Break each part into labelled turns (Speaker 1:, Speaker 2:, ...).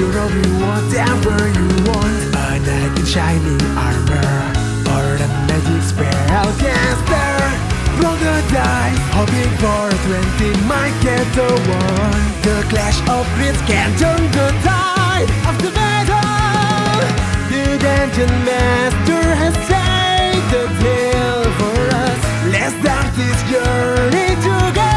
Speaker 1: You'll be whatever you want. A knight in shining armor, or a magic spell caster. Roll the dice, hoping for a 20 might get the one. The clash of grids can turn the tide of the battle. The dungeon master has saved the tale for us. Let's start this journey together.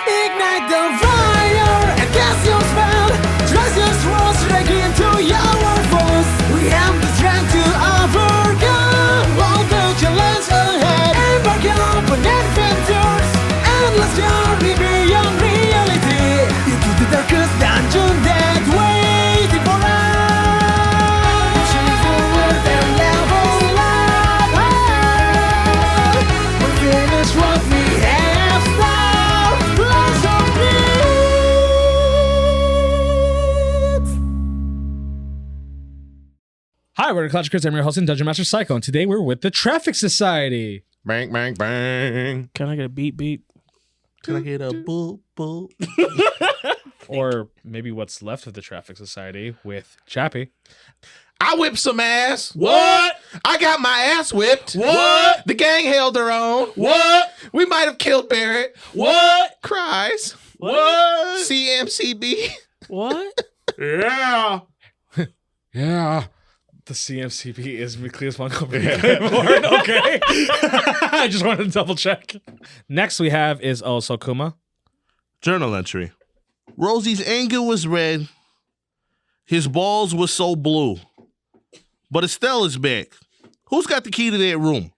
Speaker 1: Ignite the fire and cast your spell. Trust your swords straight into your foes. We have the strength to overcome all the challenges ahead. Embark on adventures, endless journey beyond reality, into the darkest dungeon that waiting for us. Pushing forward and level up. We finish what we have started. Lots of needs.
Speaker 2: Hi, we're the Clash of Chris. I'm your host and Dungeon Master Psycho, and today we're with the Traffic Society.
Speaker 3: Bang, bang, bang.
Speaker 4: Can I get a beep beep?
Speaker 3: Can I get a boop, boop?
Speaker 2: Or maybe what's left of the Traffic Society with Chappie.
Speaker 3: I whipped some ass.
Speaker 4: What?
Speaker 3: I got my ass whipped.
Speaker 4: What?
Speaker 3: The gang held their own.
Speaker 4: What?
Speaker 3: We might have killed Barrett.
Speaker 4: What?
Speaker 3: Cries.
Speaker 4: What?
Speaker 3: CMCB.
Speaker 4: What?
Speaker 3: Yeah. Yeah.
Speaker 2: The CMCB is Clear's Montgomery. Okay. I just wanted to double check. Next we have is Kuma.
Speaker 5: Journal entry. Rosie's anger was red. His balls were so blue. But Estelle is back. Who's got the key to that room?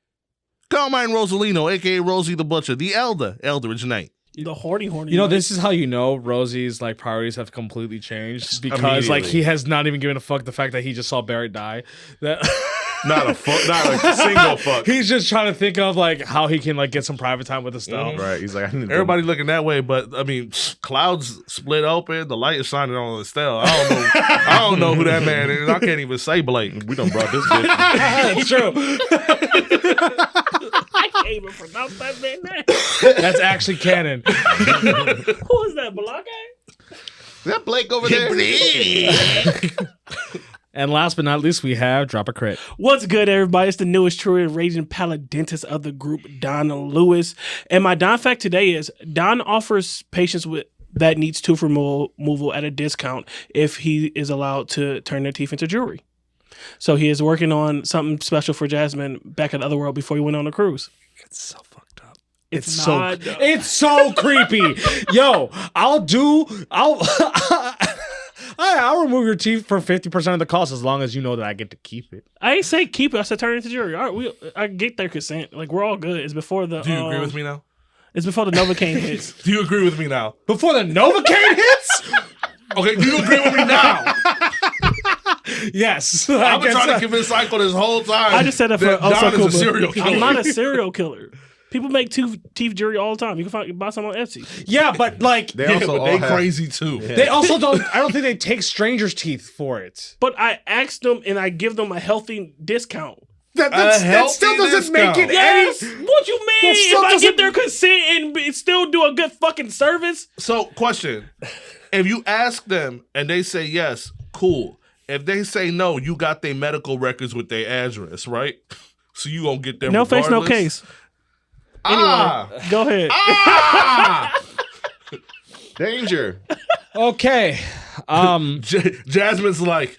Speaker 5: Carmine Rosalino, a.k.a. Rosie the Butcher, the Eldridge Knight.
Speaker 4: The horny.
Speaker 2: You know, this is how you know Rosie's like priorities have completely changed because like he has not even given a fuck the fact that he just saw Barrett die. That
Speaker 3: Not a single fuck.
Speaker 2: he's just trying to think of like how he can like get some private time with Estelle.
Speaker 3: Right. He's like, I need to
Speaker 5: Everybody looking that way, but I mean, clouds split open. The light is shining on Estelle. I don't know who that man is. I can't even say Blake.
Speaker 3: We done brought this bitch.
Speaker 2: That's true.
Speaker 4: I can't even pronounce that man's name.
Speaker 2: That's actually canon.
Speaker 4: Who is that, Balake?
Speaker 3: Is that Blake over there?
Speaker 2: And last but not least, we have Drop a Crit.
Speaker 4: What's good, everybody? It's the newest, true, and raging paladintist of the group, Don Lewis. And my Don fact today is Don offers patients that needs tooth removal at a discount if he is allowed to turn their teeth into jewelry. So he is working on something special for Jasmine back at Otherworld before he went on a cruise.
Speaker 2: It's so fucked up.
Speaker 4: It's
Speaker 2: It's so creepy. Yo, I'll remove your teeth for 50% of the cost as long as you know that I get to keep it.
Speaker 4: I ain't say keep it. I said turn it into jewelry. All right, I get their consent. Like, we're all good. It's before the.
Speaker 5: Do you agree with me now?
Speaker 4: It's before the Novocaine hits.
Speaker 5: Do you agree with me now?
Speaker 2: Before the Novocaine hits?
Speaker 5: Okay, do you agree with me now?
Speaker 2: Yes.
Speaker 5: I've been trying to convince Psycho this whole time.
Speaker 4: I just said that for
Speaker 5: Don is a serial killer.
Speaker 4: I'm not a serial killer. People make teeth jewelry all the time. You can buy some on Etsy.
Speaker 2: Yeah, but like
Speaker 3: They
Speaker 5: They crazy too.
Speaker 3: Yeah.
Speaker 2: they also don't. I don't think they take strangers' teeth for it.
Speaker 4: But I asked them and I give them a healthy discount.
Speaker 2: That still doesn't
Speaker 5: discount.
Speaker 2: make it
Speaker 4: Yes.
Speaker 2: any.
Speaker 4: What you mean?
Speaker 2: still
Speaker 4: If I
Speaker 2: doesn't-
Speaker 4: get their consent and still do a good fucking service?
Speaker 5: So, question. If you ask them and they say yes, cool. If they say no, you got their medical records with their address, right? So you gonna get them
Speaker 4: No face, no
Speaker 5: regardless?
Speaker 4: case. Anyway,
Speaker 5: Ah!
Speaker 4: go ahead.
Speaker 5: Ah!
Speaker 3: Danger.
Speaker 2: Okay.
Speaker 5: Jasmine's like,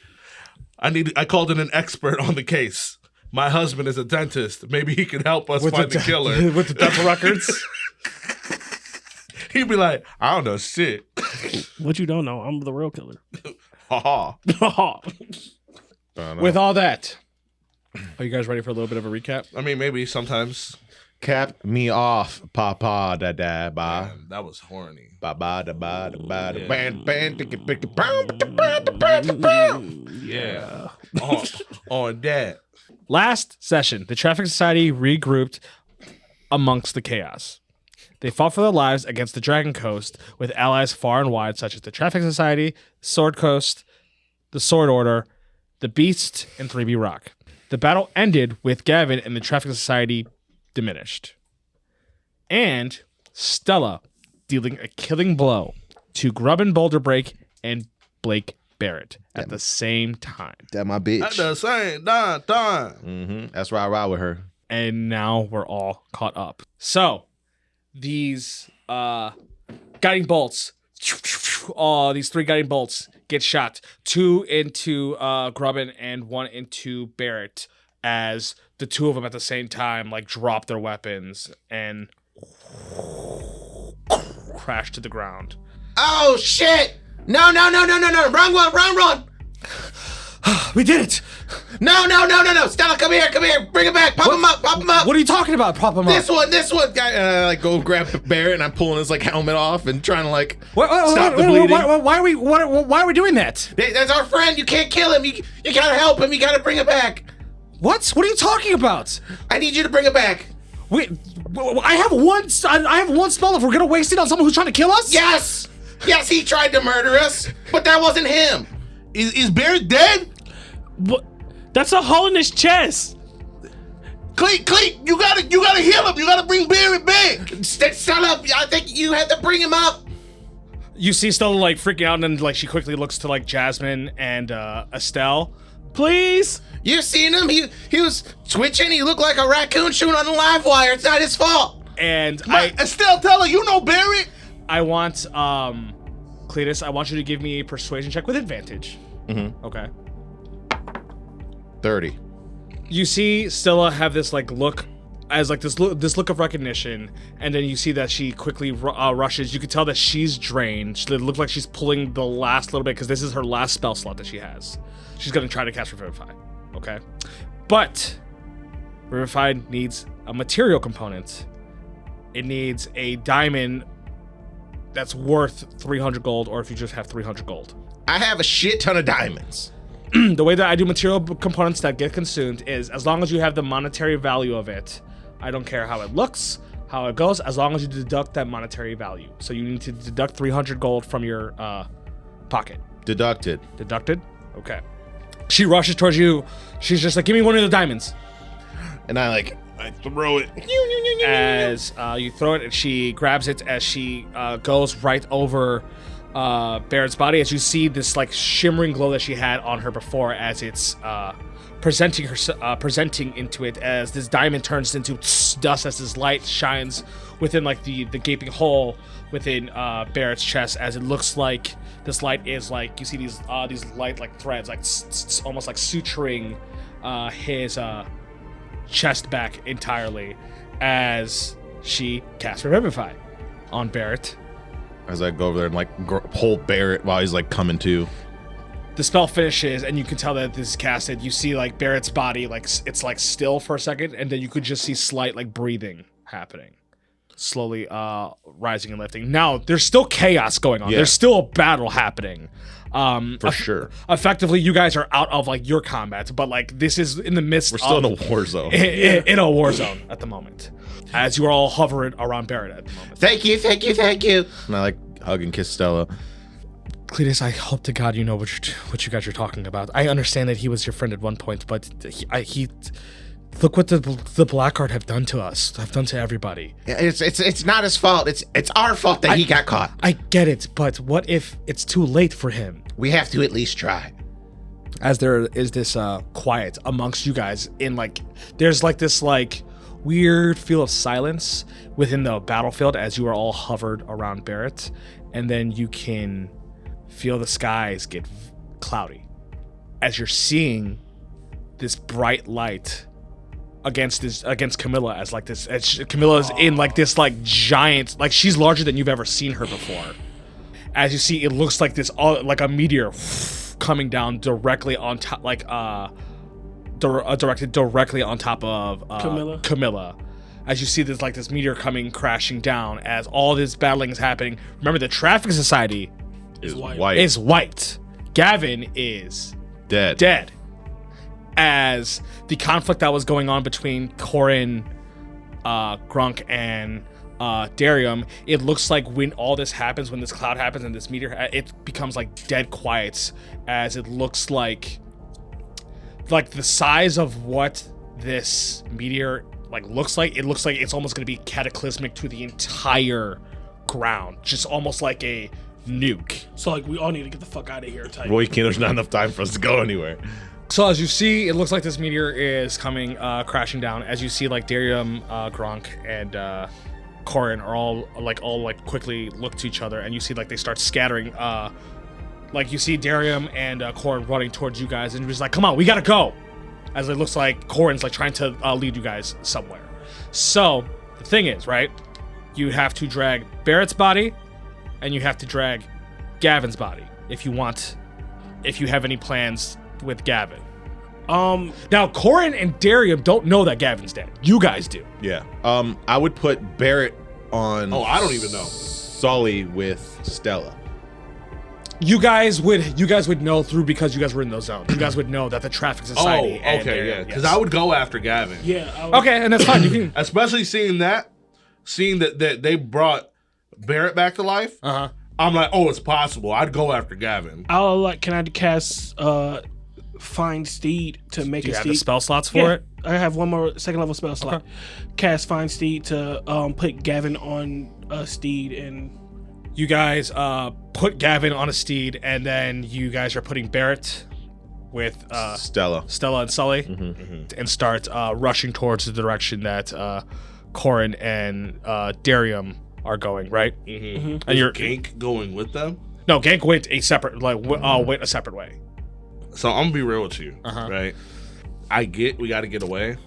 Speaker 5: I called in an expert on the case. My husband is a dentist. Maybe he can help us find the killer.
Speaker 2: with the dental records.
Speaker 5: He'd be like, I don't know shit.
Speaker 4: What you don't know, I'm the real killer.
Speaker 5: Ha
Speaker 2: With all that, are you guys ready for a little bit of a recap?
Speaker 5: I mean, maybe sometimes.
Speaker 3: Cap me off, papa da da ba.
Speaker 5: Man, that was horny.
Speaker 3: Ba ba da ba da ba da
Speaker 5: Yeah.
Speaker 3: ban ban ticka ticka bam.
Speaker 5: Yeah. on that.
Speaker 2: Last session, the Traffic Society regrouped amongst the chaos. They fought for their lives against the Dragon Coast with allies far and wide, such as the Traffic Society, Sword Coast, the Sword Order, the Beast, and 3B Rock. The battle ended with Gavin and the Traffic Society diminished. And Stella dealing a killing blow to Grubbin Boulderbreak and Blake Barrett at the same time.
Speaker 3: That my
Speaker 5: At
Speaker 3: bitch.
Speaker 5: the same time.
Speaker 3: That's why I ride with her.
Speaker 2: And now we're all caught up. So these guiding bolts, these 3 guiding bolts get shot. 2 into Grubbin and 1 into Barrett, as the 2 of them at the same time like drop their weapons and crash to the ground.
Speaker 3: Oh shit! No! Wrong one!
Speaker 2: We did it!
Speaker 3: No! Stella, come here! Bring it back! Pop him up!
Speaker 2: What are you talking about? Prop him up.
Speaker 3: This one! Guy, and I like go grab Barrett and I'm pulling his like helmet off and trying to like stop the bleeding.
Speaker 2: Why are we doing that?
Speaker 3: That's our friend. You can't kill him. You gotta help him. You gotta bring him back.
Speaker 2: What are you talking about?
Speaker 3: I need you to bring him back.
Speaker 2: Wait, I have one spell. If we're gonna waste it on someone who's trying to kill us?
Speaker 3: Yes, he tried to murder us, but that wasn't him.
Speaker 5: Is Barrett dead?
Speaker 4: What? That's a hole in his chest.
Speaker 5: Cleet, you gotta heal him. You gotta bring Barrett back.
Speaker 3: Stella, I think you had to bring him up.
Speaker 2: You see Stella like freaking out, and then like she quickly looks to like Jasmine and Estelle.
Speaker 4: Please.
Speaker 3: You seen him? He was twitching. He looked like a raccoon chewing on the live wire. It's not his fault.
Speaker 2: And
Speaker 5: Estelle, tell her you know Barrett.
Speaker 2: I want Cletus, I want you to give me a persuasion check with advantage.
Speaker 3: Mm-hmm.
Speaker 2: Okay.
Speaker 3: 30.
Speaker 2: You see Stella have this like look as like this look of recognition, and then you see that she quickly rushes. You can tell that she's drained. It looks like she's pulling the last little bit because this is her last spell slot that she has. She's gonna try to cast Revivify. Okay, but Revivify needs a material component. It needs a diamond that's worth 300 gold, or if you just have 300 gold.
Speaker 3: I have a shit ton of diamonds.
Speaker 2: The way that I do material components that get consumed is as long as you have the monetary value of it. I don't care how it looks, how it goes, as long as you deduct that monetary value. So you need to deduct 300 gold from your pocket.
Speaker 3: Deducted.
Speaker 2: Deducted? Okay. She rushes towards you. She's just like, give me one of the diamonds.
Speaker 3: And I throw it.
Speaker 2: As you throw it, and she grabs it as she goes right over Barrett's body, as you see this like shimmering glow that she had on her before, as it's presenting into it, as this diamond turns into dust as this light shines within like the gaping hole within Barrett's chest, as it looks like this light is like, you see these light like threads like almost like suturing his chest back entirely, as she casts Revivify on Barrett.
Speaker 3: As I go over there and like hold Barrett while he's like coming to.
Speaker 2: The spell finishes, and you can tell that this is casted. You see like Barrett's body, like it's like still for a second, and then you could just see slight like breathing happening, slowly rising and lifting. Now there's still chaos going on.
Speaker 3: Yeah.
Speaker 2: There's still a battle happening.
Speaker 3: For sure.
Speaker 2: Effectively, you guys are out of like your combat, but like this is in the midst.
Speaker 3: We're still
Speaker 2: of,
Speaker 3: in a war zone.
Speaker 2: In a war zone at the moment, as you are all hovering around Barrett at the moment.
Speaker 3: Thank you. And I like hug and kiss Stella.
Speaker 2: Cletus, I hope to God you know what you guys are talking about. I understand that he was your friend at one point, but he look what the Blackheart have done to us. Have done to everybody.
Speaker 3: It's not his fault. It's our fault that he got caught.
Speaker 2: I get it, but what if it's too late for him?
Speaker 3: We have to at least try.
Speaker 2: As there is this quiet amongst you guys, in like there's like this like weird feel of silence within the battlefield as you are all hovered around Barrett, and then you can feel the skies get cloudy as you're seeing this bright light against Camilla, as like this, as Camilla's in like this like giant, like she's larger than you've ever seen her before. As you see, it looks like this like a meteor coming down directly on top, like directed directly on top of Camilla. As you see this meteor coming crashing down, as all this battling is happening. Remember, the Traffic Society
Speaker 3: Is white.
Speaker 2: is white. Gavin is
Speaker 3: Dead.
Speaker 2: As the conflict that was going on between Corin, Grunk, and Darium, it looks like when all this happens, when this cloud happens and this meteor, it becomes like dead quiet, as it looks like the size of what this meteor looks like. It looks like it's almost going to be cataclysmic to the entire ground, just almost like a nuke.
Speaker 4: So like we all need to get the fuck out of here. Type.
Speaker 3: Well, there's not enough time for us to go anywhere.
Speaker 2: So as you see, it looks like this meteor is coming, crashing down. As you see, like Darium, Gronk, and Corin are all quickly look to each other, and you see like they start scattering. Like you see Darium and Corin running towards you guys, and you're just like, "Come on, we gotta go!" As it looks like Corin's like trying to lead you guys somewhere. So the thing is, right? You have to drag Barrett's body, and you have to drag Gavin's body if you have any plans with Gavin. Now Corin and Darium don't know that Gavin's dead. You guys do.
Speaker 3: Yeah. I would put Barrett on.
Speaker 5: Oh, I don't even know.
Speaker 3: Sully with Stella.
Speaker 2: You guys would know through because you guys were in those zones. You guys would know that the Traffic Society.
Speaker 5: Oh, okay, yeah. Because I would go after Gavin.
Speaker 4: Yeah.
Speaker 2: Okay, and that's fine. You can.
Speaker 5: Especially seeing that they brought Barrett back to life. I'm like, oh, it's possible. I'd go after Gavin.
Speaker 4: Can I cast Find Steed to make
Speaker 2: Do you
Speaker 4: a
Speaker 2: have
Speaker 4: steed?
Speaker 2: the spell slots for it?
Speaker 4: I have one more second level spell slot.
Speaker 2: Okay.
Speaker 4: Cast Find Steed to put Gavin on a steed and.
Speaker 2: You guys put Gavin on a steed, and then you guys are putting Barrett with
Speaker 3: Stella
Speaker 2: and Sully, and start rushing towards the direction that Corin and Darium are going. Right? And you're
Speaker 5: Gank going with them?
Speaker 2: no Gank went a separate went a separate way.
Speaker 5: So I'm gonna be real with you, right? I get we got to get away,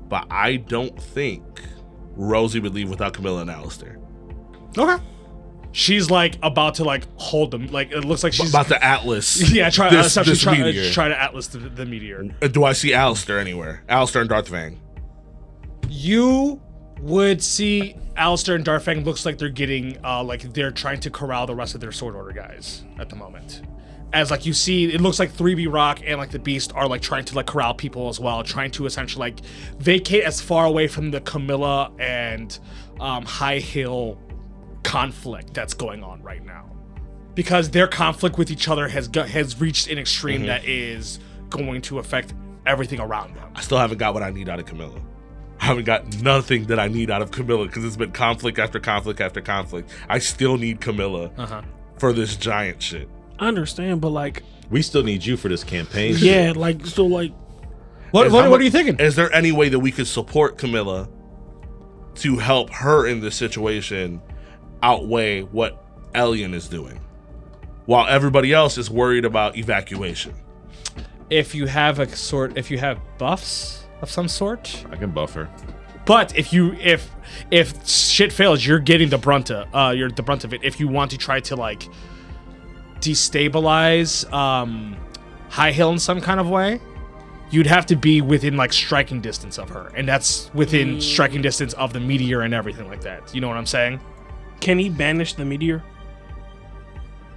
Speaker 5: but I don't think Rosie would leave without Camilla and Alistair.
Speaker 2: Okay. She's like about to like hold them. Like it looks like she's
Speaker 5: About to Atlas.
Speaker 2: yeah, try
Speaker 5: this
Speaker 2: to
Speaker 5: meteor.
Speaker 2: Atlas the meteor.
Speaker 5: Do I see Alistair anywhere? Alistair and Darth Vang.
Speaker 2: You would see Alistair and Darfang looks like they're getting like they're trying to corral the rest of their Sword Order guys at the moment. As like you see, it looks like 3B Rock and like the Beast are like trying to like corral people as well, trying to essentially like vacate as far away from the Camilla and High Hill conflict that's going on right now, because their conflict with each other has reached an extreme that is going to affect everything around them.
Speaker 5: I still haven't got what I need out of Camilla. I haven't got nothing that I need out of Camilla because it's been conflict after conflict after conflict. I still need Camilla for this giant shit.
Speaker 4: I understand, but like,
Speaker 3: We still need you for this campaign.
Speaker 4: yeah, like so, like,
Speaker 2: What are you thinking?
Speaker 5: Is there any way that we could support Camilla to help her in this situation outweigh what Elian is doing, while everybody else is worried about evacuation?
Speaker 2: If you have buffs of some sort,
Speaker 3: I can buff her.
Speaker 2: but if shit fails, you're getting the brunt of it. If you want to try to like destabilize High Hill in some kind of way, you'd have to be within like striking distance of her, and that's within striking distance of the meteor and everything like that. You know what I'm saying?
Speaker 4: can he banish the meteor?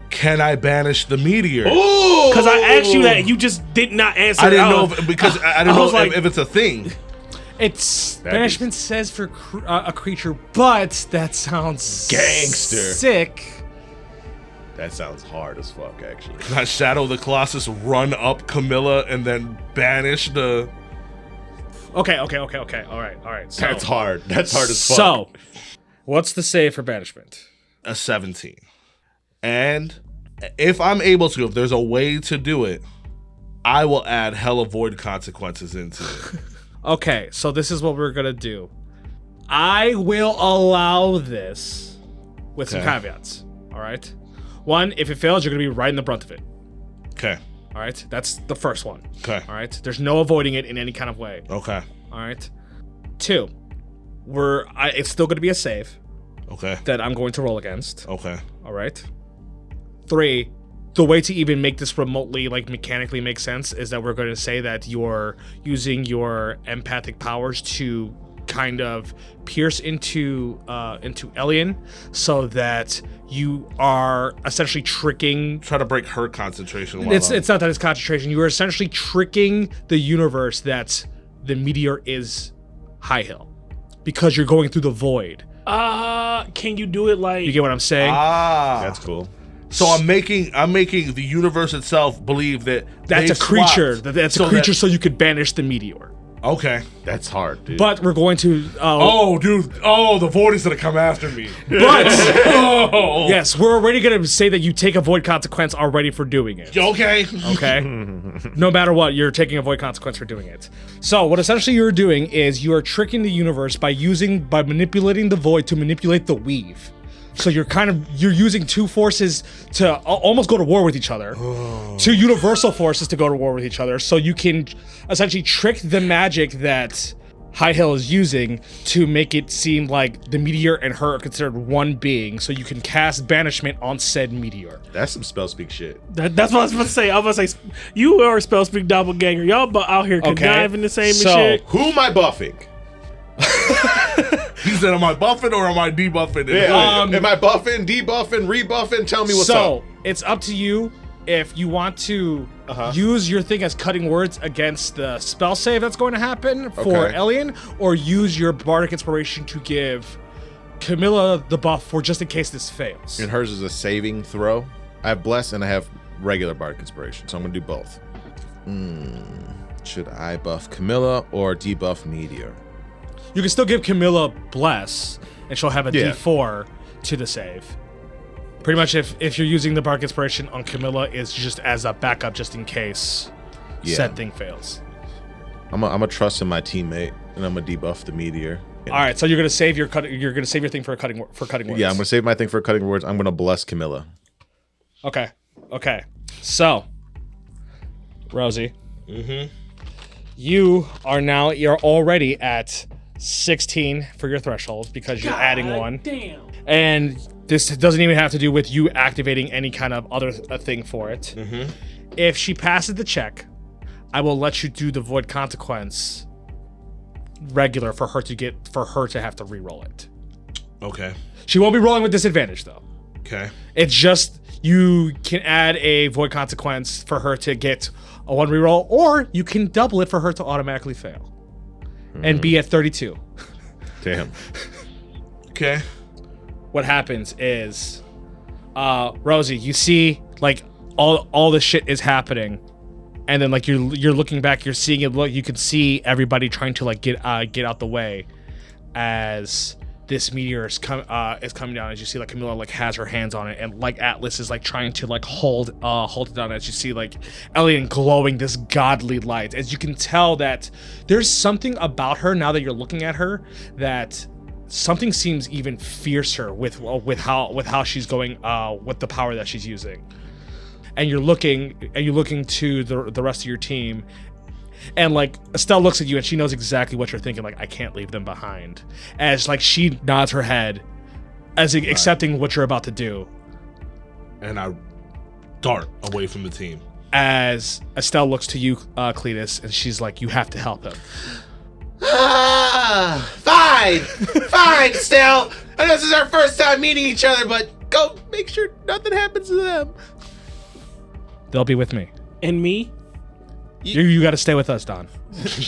Speaker 5: Can I banish the meteor?
Speaker 4: Because I asked you that and you just did not answer.
Speaker 5: I didn't know because I didn't know if it's a thing.
Speaker 2: It's banishment says for a creature, but that sounds
Speaker 3: Gangster.
Speaker 2: sick.
Speaker 3: That sounds hard as fuck, actually.
Speaker 5: Can I Shadow the Colossus run up Camilla and then banish the?
Speaker 2: Okay. All right. So,
Speaker 3: That's hard. That's hard as fuck.
Speaker 2: So, what's the save for banishment?
Speaker 5: A 17. And if I'm able to, if there's a way to do it, I will add hella void consequences into it.
Speaker 2: Okay, so this is what we're gonna do. I will allow this with some caveats. All right. One, if it fails, you're gonna be right in the brunt of it.
Speaker 5: Okay.
Speaker 2: All right. That's the first one.
Speaker 5: Okay.
Speaker 2: All right. There's no avoiding it in any kind of way.
Speaker 5: Okay.
Speaker 2: All right. Two, it's still gonna be a save
Speaker 5: Okay.
Speaker 2: that I'm going to roll against.
Speaker 5: Okay.
Speaker 2: All right. Three, the way to even make this remotely, like, mechanically make sense is that we're going to say that you're using your empathic powers to kind of pierce into Elian, so that you are essentially tricking.
Speaker 5: Try to break her concentration. While
Speaker 2: It's not that it's concentration. You are essentially tricking the universe that the meteor is High Hill, because you're going through the void.
Speaker 4: Can you do it like?
Speaker 2: You get what I'm saying?
Speaker 3: That's cool.
Speaker 5: So I'm making the universe itself believe that
Speaker 2: That's
Speaker 5: they
Speaker 2: a creature.
Speaker 5: swapped
Speaker 2: That's
Speaker 5: so
Speaker 2: a creature, so you could banish the meteor.
Speaker 5: Okay.
Speaker 3: That's hard, dude.
Speaker 2: But we're going to.
Speaker 5: Oh, dude. Oh, the void is gonna come after me.
Speaker 2: But
Speaker 5: Oh.
Speaker 2: yes, we're already going to say that you take a void consequence already for doing it.
Speaker 5: Okay.
Speaker 2: Okay. No matter what, you're taking a void consequence for doing it. So what essentially you're doing is you are tricking the universe by manipulating the void to manipulate the weave. So you're using two forces to almost go to war with each other. Two universal forces to go to war with each other. So you can essentially trick the magic that High Hill is using to make it seem like the meteor and her are considered one being. So you can cast banishment on said meteor.
Speaker 3: That's some spell speak shit.
Speaker 4: That's what I was about to say. I was about to say, you are a spell speak doppelganger. Y'all out here conniving the same
Speaker 2: So-
Speaker 4: and shit.
Speaker 3: Who am I buffing?
Speaker 5: He said, am I buffing or am I debuffing?
Speaker 3: Am I buffing, debuffing, rebuffing? Tell me what's up.
Speaker 2: So it's up to you if you want to use your thing as cutting words against the spell save that's going to happen for
Speaker 3: Okay.
Speaker 2: Elian, or use your bardic inspiration to give Camilla the buff for just in case this fails.
Speaker 3: And hers is a saving throw. I have bless and I have regular bardic inspiration, so I'm gonna do both. Should I buff Camilla or debuff Meteor?
Speaker 2: You can still give Camilla bless, and she'll have a
Speaker 3: Yeah.
Speaker 2: D4 to the save. Pretty much, if you're using the bardic inspiration on Camilla, it's just as a backup, just in case said thing fails.
Speaker 3: I'm gonna trust in my teammate, and I'm gonna debuff the Meteor.
Speaker 2: All right, so you're gonna save your thing for cutting words.
Speaker 3: Yeah, I'm gonna save my thing for cutting words. I'm gonna bless Camilla.
Speaker 2: Okay. So, Rosie, you're already at 16 for your threshold because you're adding one,
Speaker 4: Damn.
Speaker 2: and this doesn't even have to do with you activating any kind of other thing for it. If she passes the check, I will let you do the void consequence regular for her to have to re-roll it.
Speaker 5: Okay.
Speaker 2: She won't be rolling with disadvantage though.
Speaker 5: Okay.
Speaker 2: It's just you can add a void consequence for her to get a one reroll, or you can double it for her to automatically fail and be at 32.
Speaker 3: Damn.
Speaker 5: Okay.
Speaker 2: What happens is, Rosie, you see like all this shit is happening, and then like you're looking back, you're seeing it. Look, you can see everybody trying to like get out the way as this meteor is coming down. As you see, like Camilla like has her hands on it, and like Atlas is like trying to like hold it down. As you see like Elian glowing this godly light, as you can tell that there's something about her now that you're looking at her that something seems even fiercer with how she's going with the power that she's using. And you're looking to the rest of your team. And like Estelle looks at you and she knows exactly what you're thinking. Like, I can't leave them behind. As like she nods her head, as accepting what you're about to do.
Speaker 5: And I dart away from the team.
Speaker 2: As Estelle looks to you, Cletus, and she's like, "You have to help him."
Speaker 3: Fine, Stell. I know this is our first time meeting each other, but go make sure nothing happens to them.
Speaker 2: They'll be with me.
Speaker 4: And me?
Speaker 2: You got to stay with us, Don.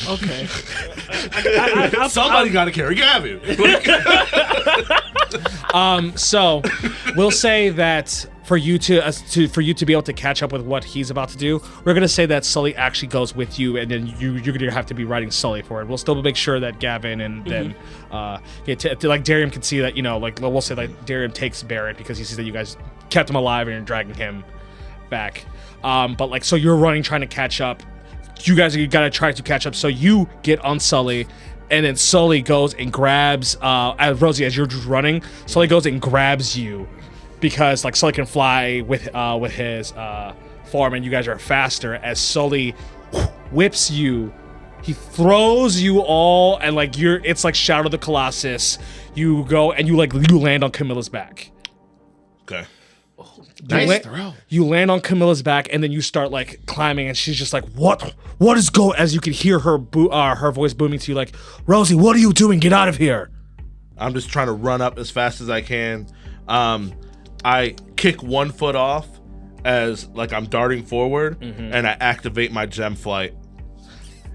Speaker 4: Okay.
Speaker 5: Somebody got to carry Gavin.
Speaker 2: So we'll say that for you to be able to catch up with what he's about to do, we're gonna say that Sully actually goes with you, and then you're gonna have to be riding Sully for it. We'll still make sure that Gavin and then like Darium can see that, you know, like we'll say like Darium takes Barrett because he sees that you guys kept him alive and you're dragging him back. But like, so you're running trying to catch up. You gotta try to catch up. So you get on Sully, and then Sully goes and grabs Rosie as you're just running. Sully goes and grabs you because like Sully can fly with his form, and you guys are faster. As Sully whips you, he throws you all, and like it's like Shadow of the Colossus. You go and you land on Camilla's back.
Speaker 5: Okay.
Speaker 3: Nice throw.
Speaker 2: You land on Camilla's back, and then you start like climbing, and she's just like, "What is going?" As you can hear her her voice booming to you, like, "Rosie, what are you doing? Get out of here!"
Speaker 5: I'm just trying to run up as fast as I can. I kick one foot off as like I'm darting forward, and I activate my gem flight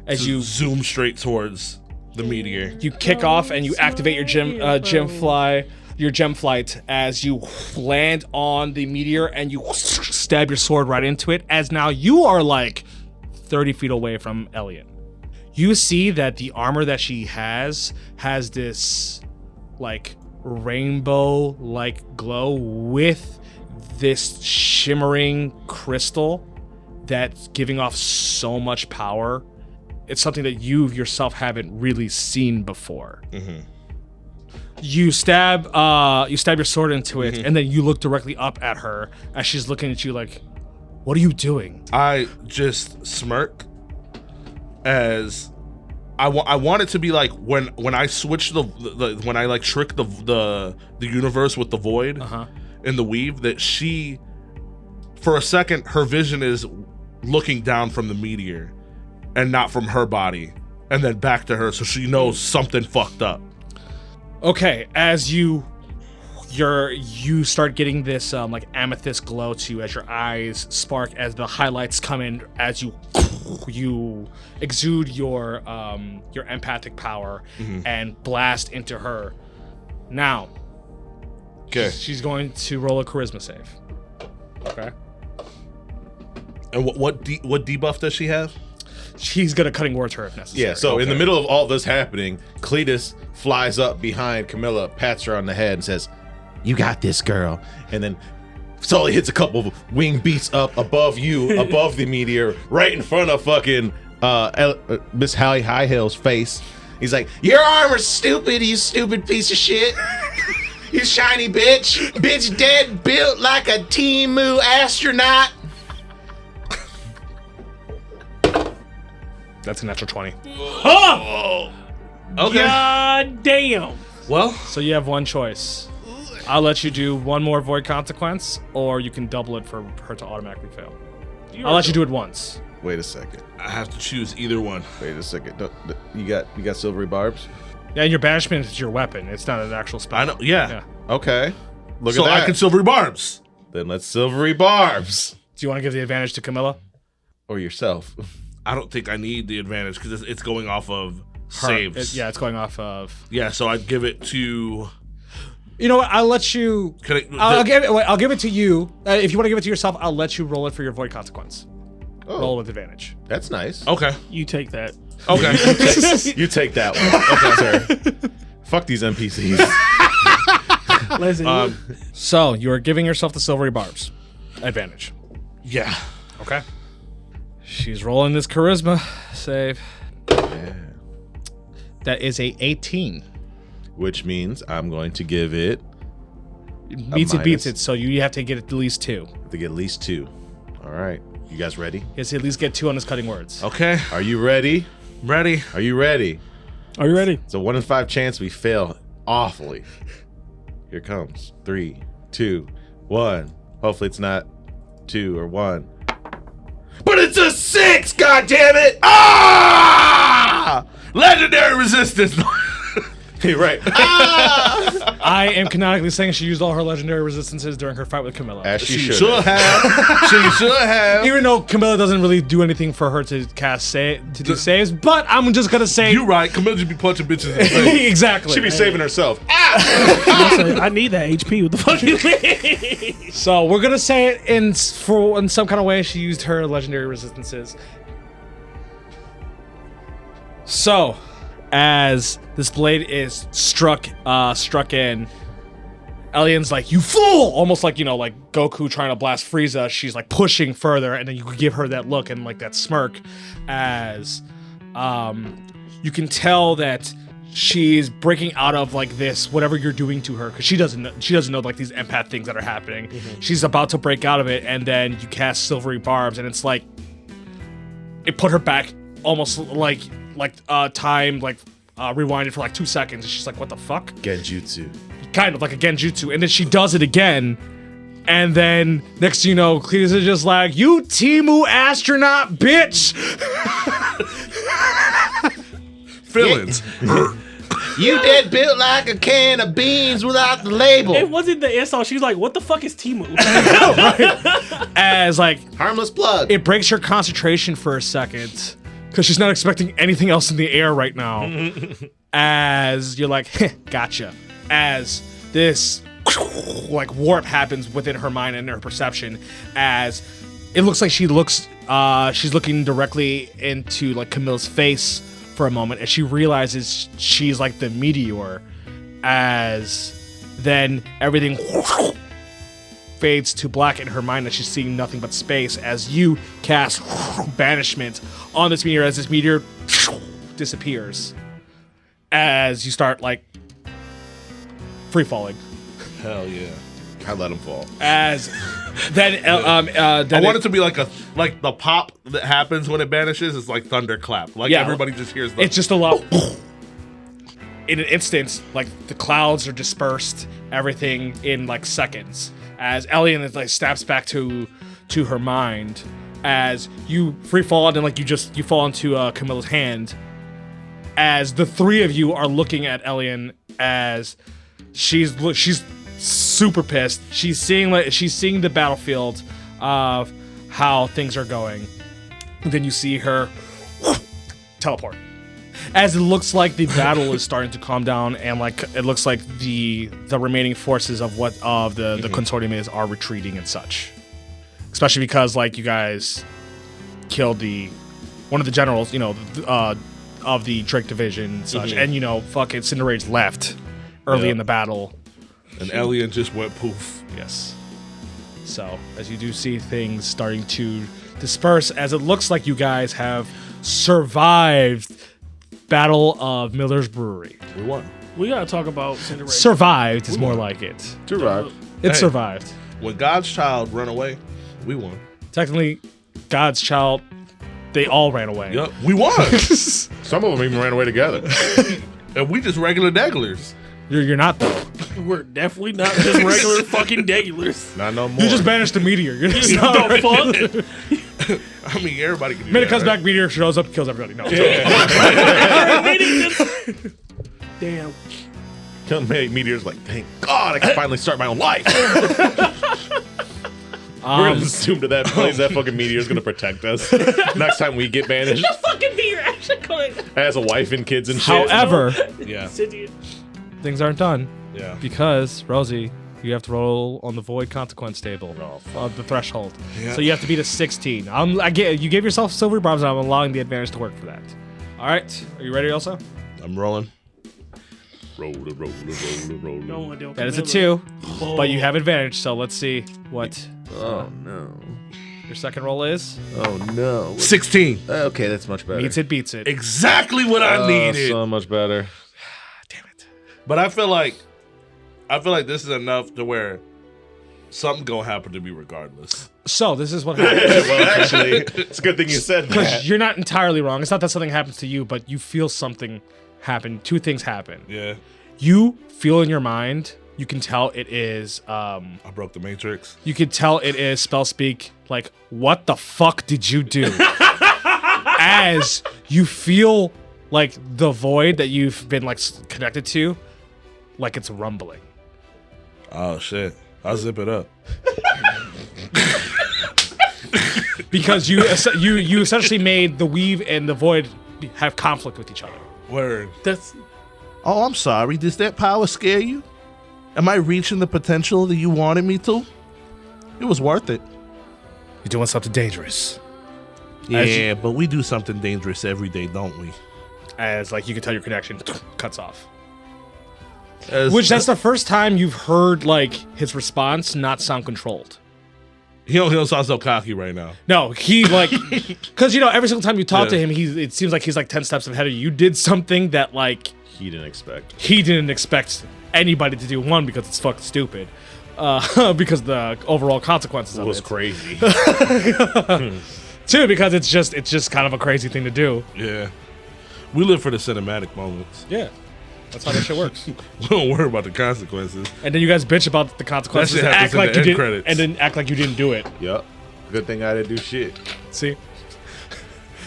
Speaker 2: As
Speaker 5: to
Speaker 2: you
Speaker 5: zoom straight towards the meteor.
Speaker 2: you kick off and you activate your gem flight as you land on the meteor, and you stab your sword right into it. As now you are like 30 feet away from Elian. You see that the armor that she has this like rainbow like glow with this shimmering crystal that's giving off so much power. It's something that you yourself haven't really seen before. You stab your sword into it, and then you look directly up at her as she's looking at you like, what are you doing?
Speaker 5: I just smirk as I want it to be like when I switch the when I like trick the universe with the void and the weave, that she for a second her vision is looking down from the meteor and not from her body, and then back to her, so she knows something fucked up.
Speaker 2: Okay, as you start getting this like amethyst glow to you as your eyes spark as the highlights come in as you exude your empathic power and blast into her. Now,
Speaker 3: Okay.
Speaker 2: she's going to roll a charisma save. Okay.
Speaker 5: And what debuff does she have?
Speaker 2: She's gonna cutting words her if necessary.
Speaker 3: Yeah, so in the middle of all this happening, Cletus flies up behind Camilla, pats her on the head, and says, "You got this, girl." And then Sully hits a couple of wing beats up above you, above the meteor, right in front of fucking Miss Hallie Highhill's face. He's like, "Your armor's stupid, you stupid piece of shit. You shiny bitch. Bitch dead, built like a Timu astronaut."
Speaker 2: That's a natural 20.
Speaker 4: Huh!
Speaker 5: Okay.
Speaker 4: God damn.
Speaker 5: Well,
Speaker 2: So you have one choice. I'll let you do one more void consequence, or you can double it for her to automatically fail. I'll let you do it once.
Speaker 3: Wait a second.
Speaker 5: I have to choose either one.
Speaker 3: Wait a second. You got silvery barbs?
Speaker 2: Yeah, and your banishment is your weapon. It's not an actual spell.
Speaker 5: I know. Yeah.
Speaker 2: Yeah.
Speaker 3: Okay. Look
Speaker 5: So
Speaker 3: at that.
Speaker 5: I can silvery barbs.
Speaker 3: Then let's silvery barbs.
Speaker 2: Do you want to give the advantage to Camilla?
Speaker 3: Or yourself.
Speaker 5: I don't think I need the advantage because it's going off of
Speaker 2: Her-
Speaker 5: saves.
Speaker 2: it's going off of.
Speaker 5: Yeah, so I'd give it to.
Speaker 2: You know what? I'll let you.
Speaker 5: Can I,
Speaker 2: I'll give it to you. If you want to give it to yourself, I'll let you roll it for your void consequence.
Speaker 3: Oh,
Speaker 2: Roll with advantage.
Speaker 3: that's nice.
Speaker 5: Okay.
Speaker 4: You take that.
Speaker 5: Okay.
Speaker 3: You take that one. Okay, sir. Fuck these NPCs.
Speaker 4: Listen,
Speaker 2: So you are giving yourself the silvery barbs. Advantage.
Speaker 5: Yeah.
Speaker 2: Okay. She's rolling this charisma save.
Speaker 3: Yeah.
Speaker 2: That is a 18.
Speaker 3: Which means I'm going to give it.
Speaker 2: Meets it, beats
Speaker 3: minus.
Speaker 2: it. So you have to get at least 2.
Speaker 3: I have to get at least 2. All right. You guys ready?
Speaker 2: He has to at least get 2 on his cutting words.
Speaker 5: Okay.
Speaker 3: Are you ready?
Speaker 5: Ready.
Speaker 3: Are you ready?
Speaker 4: are you ready?
Speaker 3: It's a 1 in 5 chance we fail awfully. Here comes 3, 2, 1. Hopefully it's not 2 or 1.
Speaker 5: But it's a 6, goddammit! Ah! Legendary resistance.
Speaker 3: You're right.
Speaker 2: I am canonically saying she used all her legendary resistances during her fight with Camilla.
Speaker 3: As she
Speaker 5: She
Speaker 3: should.
Speaker 5: should have. She should have.
Speaker 2: Even though Camilla doesn't really do anything for her to cast do saves, but I'm just gonna say
Speaker 5: You right. Camilla just be punching bitches in the face.
Speaker 2: exactly.
Speaker 3: She be saving herself.
Speaker 4: Listen, I need that HP. What the fuck you mean?
Speaker 2: So we're gonna say it in some kind of way she used her legendary resistances. So, as this blade is struck in, Elian's like, "You fool!" Almost like, like Goku trying to blast Frieza. She's like pushing further, and then you could give her that look and like that smirk, as you can tell that she's breaking out of like this whatever you're doing to her, because she doesn't know like these empath things that are happening. She's about to break out of it, and then you cast silvery barbs, and it's like it put her back almost like time rewinded for like 2 seconds, and she's like, "What the fuck?"
Speaker 3: Genjutsu.
Speaker 2: Kind of like a genjutsu, and then she does it again, and then next thing you know, Cletus is just like, "You Timu astronaut bitch!"
Speaker 5: Feelings.
Speaker 3: You dead built like a can of beans without the label.
Speaker 4: It wasn't the insult. She was like, "What the fuck is Timu?"
Speaker 2: As like
Speaker 3: Harmless plug.
Speaker 2: it breaks her concentration for a second, because she's not expecting anything else in the air right now. As you're like, "Heh, gotcha." As this like warp happens within her mind and her perception, as it looks like she's looking directly into like Camilla's face for a moment as she realizes she's like the meteor, as then everything fades to black in her mind as she's seeing nothing but space as you cast banishment on this meteor as this meteor disappears as you start like free falling.
Speaker 5: Hell yeah.
Speaker 3: I let him fall.
Speaker 2: As then
Speaker 5: I want it to be like the pop that happens when it vanishes is like thunderclap. Like
Speaker 2: Yeah.
Speaker 5: everybody just hears the
Speaker 2: it's just a lot. In an instant, like the clouds are dispersed, everything in like seconds. As Elian like snaps back to her mind, as you free fall and then like you fall into Camilla's hand. As the three of you are looking at Elian, as she's super pissed. She's seeing the battlefield of how things are going. And then you see her teleport. As it looks like the battle is starting to calm down, and like it looks like the remaining forces of the consortium are retreating and such. Especially because like you guys killed one of the generals, of the Drake division and such, and fucking Cinderage left early in the battle.
Speaker 5: and Alien just went poof.
Speaker 2: Yes. So, as you do see things starting to disperse, as it looks like you guys have survived Battle of Miller's Brewery.
Speaker 3: We won.
Speaker 4: We gotta talk about Cinderella.
Speaker 2: Survived is more like it.
Speaker 3: Survived.
Speaker 2: It
Speaker 5: Hey.
Speaker 2: survived.
Speaker 5: When God's child run away, we won.
Speaker 2: Technically, God's child, they all ran away.
Speaker 5: Yep, we won.
Speaker 3: Some of them even ran away together.
Speaker 5: And we just regular degglers.
Speaker 2: You're not.
Speaker 4: We're definitely not just regular fucking degulars.
Speaker 3: Not no more.
Speaker 2: You just banished the meteor. You're just
Speaker 4: What
Speaker 2: not.
Speaker 4: the fuck?
Speaker 5: I mean, everybody can do
Speaker 2: Minute
Speaker 5: that,
Speaker 2: comes
Speaker 5: right?
Speaker 2: back, meteor shows up, kills everybody. No.
Speaker 4: Damn.
Speaker 3: Meteor's like, thank God I can finally start my own life. We're gonna assume to that place that fucking meteor's gonna protect us next time we get banished.
Speaker 4: Fucking meteor actually coming.
Speaker 3: Has a wife and kids and shit.
Speaker 2: However,
Speaker 5: Yeah,
Speaker 2: things aren't done
Speaker 5: yeah.
Speaker 2: because Rosie, you have to roll on the void consequence table of the threshold.
Speaker 5: Yeah.
Speaker 2: So you have to beat a 16. You gave yourself silver barbs, and I'm allowing the advantage to work for that. All right, are you ready? Also,
Speaker 5: I'm rolling.
Speaker 3: Roll.
Speaker 4: Don't want to deal with
Speaker 2: that is a
Speaker 4: Camilla.
Speaker 2: 2, but you have advantage. So let's see what
Speaker 3: Oh no.
Speaker 2: your second roll is.
Speaker 3: Oh no.
Speaker 5: 16.
Speaker 3: Okay, that's much better.
Speaker 2: Meets it, beats it.
Speaker 5: Exactly what I needed.
Speaker 3: So much better.
Speaker 2: Damn it.
Speaker 5: But I feel like this is enough to where something gonna happen to me regardless.
Speaker 2: So this is what happens.
Speaker 3: Well, actually, it's a good thing you said that.
Speaker 2: Because you're not entirely wrong. It's not that something happens to you, but you feel something happen. Two things happen.
Speaker 5: Yeah,
Speaker 2: You feel in your mind. You can tell it is.
Speaker 5: I broke the matrix.
Speaker 2: You can tell it is spell speak. Like, what the fuck did you do? As you feel like the void that you've been like connected to, like it's rumbling.
Speaker 5: Oh shit! I'll zip it up.
Speaker 2: Because you essentially made the weave and the void have conflict with each other.
Speaker 5: Word.
Speaker 4: That's
Speaker 5: Oh, I'm sorry. Does that power scare you? Am I reaching the potential that you wanted me to? It was worth it.
Speaker 2: You're doing something dangerous.
Speaker 5: Yeah, but we do something dangerous every day, don't we?
Speaker 2: As like you can tell your connection cuts off.
Speaker 5: As-
Speaker 2: Which that's the first time you've heard like his response not sound controlled.
Speaker 5: he don't sound so cocky right now.
Speaker 2: No, he like because every single time you talk to
Speaker 5: Yeah.
Speaker 2: him, it seems like he's like 10 steps ahead of you. You did something that like
Speaker 3: He didn't expect.
Speaker 2: he didn't expect anybody to do. One, because it's fucking stupid. Because the overall consequences
Speaker 3: It
Speaker 2: of
Speaker 3: was
Speaker 2: it.
Speaker 3: crazy.
Speaker 2: Two, because it's just kind of a crazy thing to do.
Speaker 5: Yeah. We live for the cinematic moments.
Speaker 2: Yeah, that's how that shit works.
Speaker 5: We don't worry about the consequences.
Speaker 2: And then you guys bitch about the consequences,
Speaker 5: That shit happens
Speaker 2: act
Speaker 5: in
Speaker 2: like
Speaker 5: the
Speaker 2: you
Speaker 5: end
Speaker 2: did,
Speaker 5: credits.
Speaker 2: and then act like you didn't do it.
Speaker 3: Yup. Good thing I didn't do shit.
Speaker 2: See,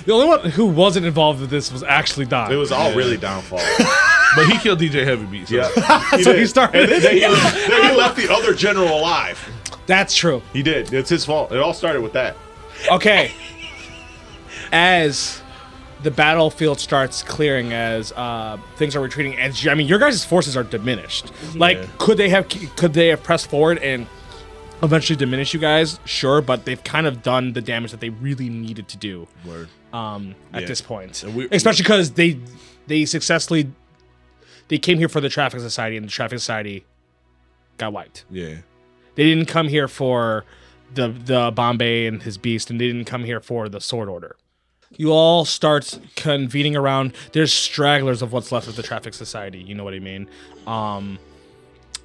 Speaker 2: the only one who wasn't involved with this was actually Don.
Speaker 3: It was all really downfall.
Speaker 5: But he killed DJ Heavy Beat. So.
Speaker 3: Yeah.
Speaker 2: So he started.
Speaker 3: And then he left the other general alive.
Speaker 2: That's true.
Speaker 3: He did. It's his fault. It all started with that.
Speaker 2: Okay. As the battlefield starts clearing, as things are retreating, your guys' forces are diminished. Like, could they have pressed forward and eventually diminish you guys, sure, but they've kind of done the damage that they really needed to do.
Speaker 5: Word.
Speaker 2: At this point,
Speaker 5: And
Speaker 2: especially because they successfully came here for the Traffic Society, and the Traffic Society got wiped.
Speaker 5: Yeah.
Speaker 2: They didn't come here for the Bombay and his beast, and they didn't come here for the Sword Order. You all start convening around. There's stragglers of what's left of the Traffic Society. You know what I mean?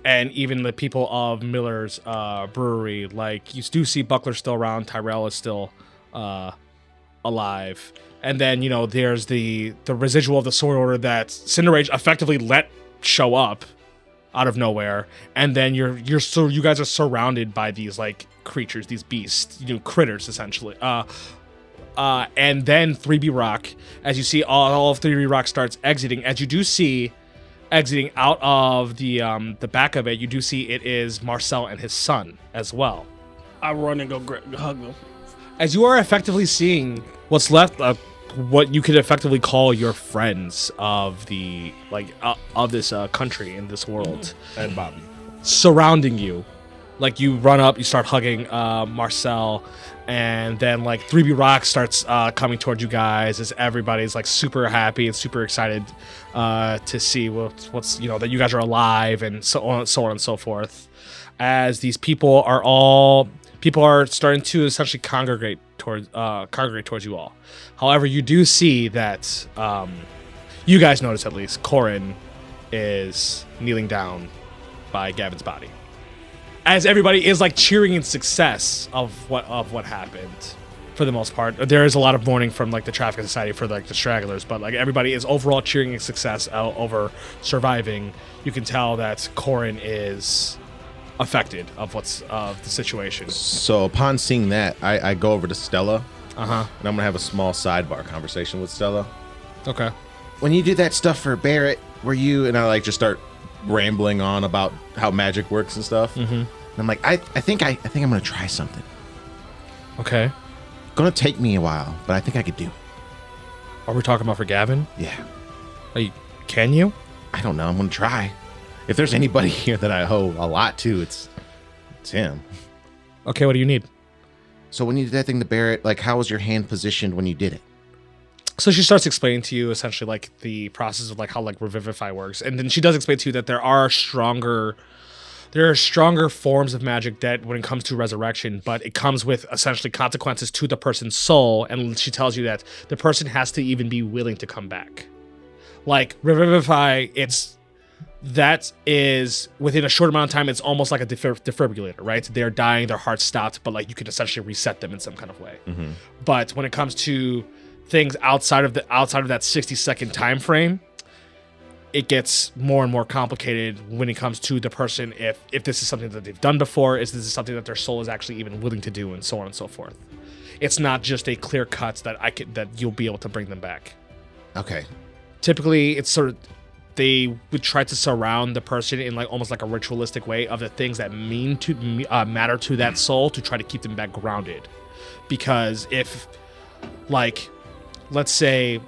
Speaker 2: And even the people of Miller's brewery, like you do see Buckler still around. Tyrell is still alive. And then, you know, there's the residual of the Sword Order that Cinderage effectively let show up out of nowhere. And then you guys are surrounded by these like creatures, these beasts, you know, critters essentially. And then 3B Rock, as you see all of 3B Rock starts exiting, as you do see exiting out of the back of it, you do see it is Marcel and his son as well.
Speaker 4: I run and go hug them.
Speaker 2: As you are effectively seeing what's left of what you could effectively call your friends of the of this country in this world,
Speaker 5: And Bobby.
Speaker 2: surrounding you. Like you run up, you start hugging Marcel, and then like 3B Rock starts coming towards you guys as everybody's like super happy and super excited to see what's you know that you guys are alive and so on and so forth. As these people are starting to essentially congregate towards you all. However, you do see that you guys notice at least Corin is kneeling down by Gavin's body. As everybody is like cheering in success of what happened, for the most part. There is a lot of mourning from like the Traffic Society for like the stragglers, but like everybody is overall cheering in success over surviving. You can tell that Corin is affected of the situation.
Speaker 3: So upon seeing that, I go over to Stella,
Speaker 2: Uh huh.
Speaker 3: and I'm gonna have a small sidebar conversation with Stella.
Speaker 2: Okay.
Speaker 3: When you did that stuff for Barrett, were you and I like just start rambling on about how magic works and stuff?
Speaker 2: Mm-hmm.
Speaker 3: And I'm like, I think I'm gonna try something.
Speaker 2: Okay.
Speaker 3: Gonna take me a while, but I think I could do it.
Speaker 2: Are we talking about for Gavin?
Speaker 3: Yeah.
Speaker 2: Can you?
Speaker 3: I don't know. I'm gonna try. If there's anybody here that I owe a lot to, it's him.
Speaker 2: Okay. What do you need?
Speaker 3: So when you did that thing to Barrett, like, how was your hand positioned when you did it?
Speaker 2: So she starts explaining to you essentially like the process of like how like Revivify works, and then she does explain to you that there are stronger forms of magic that when it comes to resurrection, but it comes with essentially consequences to the person's soul, and she tells you that the person has to even be willing to come back. Like Revivify, that is within a short amount of time, it's almost like a defibrillator, right? They're dying, their heart stopped, but like you can essentially reset them in some kind of way.
Speaker 3: Mm-hmm.
Speaker 2: But when it comes to things outside of that 60-second time frame, it gets more and more complicated when it comes to the person. If this is something that they've done before, is this something that their soul is actually even willing to do, and so on and so forth. It's not just a clear cut that you'll be able to bring them back.
Speaker 3: Okay.
Speaker 2: Typically, it's sort of they would try to surround the person in like almost like a ritualistic way of the things that matter to that soul to try to keep them back grounded. Because if, like, let's say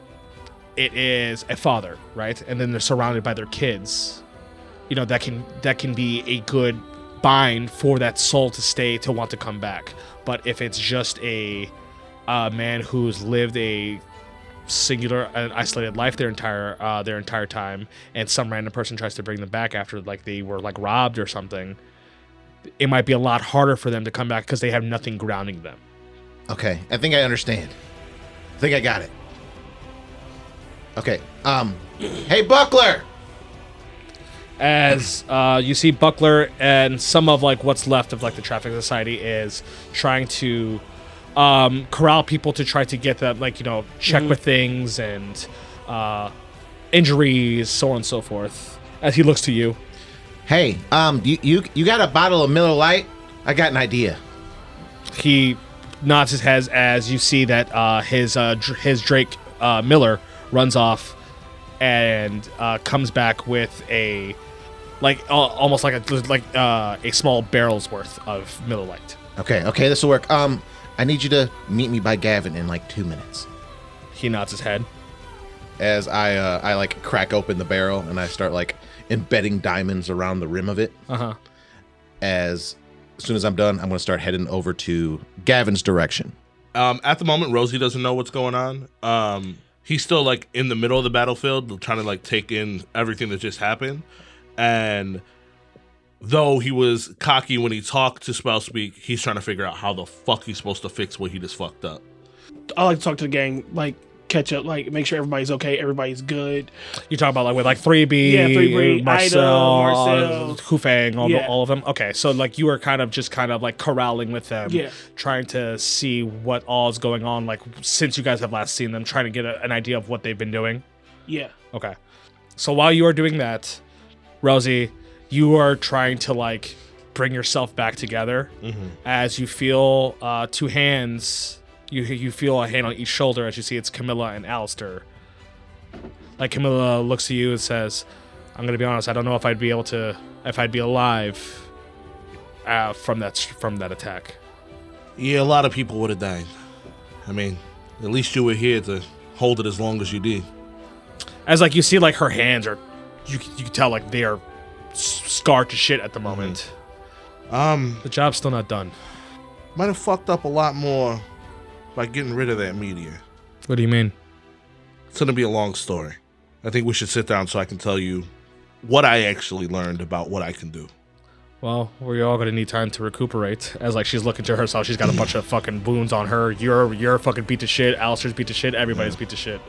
Speaker 2: it is a father, right, and then they're surrounded by their kids, you know, that can be a good bind for that soul to want to come back. But if it's just a man who's lived a singular and isolated life their entire time, and some random person tries to bring them back after like they were like robbed or something, it might be a lot harder for them to come back because they have nothing grounding them.
Speaker 3: Okay. I think I understand. I think I got it. Okay. Hey, Buckler!
Speaker 2: As you see Buckler and some of like what's left of like the Traffic Society is trying to corral people to try to get them, like, you know, check with things and injuries, so on and so forth. As he looks to you,
Speaker 3: Hey, you got a bottle of Miller Lite? I got an idea.
Speaker 2: he nods his head as you see that his Drake Miller runs off and comes back with a almost like a small barrel's worth of Miller Lite.
Speaker 3: Okay, this will work. I need you to meet me by Gavin in like 2 minutes.
Speaker 2: He nods his head.
Speaker 3: As I like crack open the barrel and I start like embedding diamonds around the rim of it.
Speaker 2: Uh-huh.
Speaker 3: As as soon as I'm done, I'm going to start heading over to Gavin's direction.
Speaker 5: At the moment, Rosie doesn't know what's going on. He's still like in the middle of the battlefield, trying to like take in everything that just happened. And though he was cocky when he talked to Spellspeak, he's trying to figure out how the fuck he's supposed to fix what he just fucked up.
Speaker 4: I like to talk to the gang, like catch up, like make sure everybody's okay, everybody's good.
Speaker 2: You talk about like with like 3B, Marcel, Hufang, all of them. Okay, so like you were kind of like corralling with them, trying to see what all is going on, like since you guys have last seen them, trying to get an idea of what they've been doing.
Speaker 4: Yeah.
Speaker 2: Okay. So while you are doing that, Rosie, you are trying to like bring yourself back together as you feel two hands. You feel a hand on each shoulder as you see it's Camilla and Alistair. Like Camilla looks at you and says, "I'm gonna be honest. I don't know if I'd be alive from that attack."
Speaker 5: Yeah, a lot of people would have died. I mean, at least you were here to hold it as long as you did.
Speaker 2: As like you see, like her hands are, you can tell like they are scarred to shit at the moment. The job's still not done.
Speaker 5: Might have fucked up a lot more by getting rid of that meteor.
Speaker 2: What do you mean?
Speaker 5: It's gonna be a long story. I think we should sit down so I can tell you what I actually learned about what I can do.
Speaker 2: Well, we're all gonna need time to recuperate. As like she's looking to herself, she's got a bunch of fucking wounds on her. You're fucking beat to shit. Alistair's beat to shit. Everybody's beat to shit.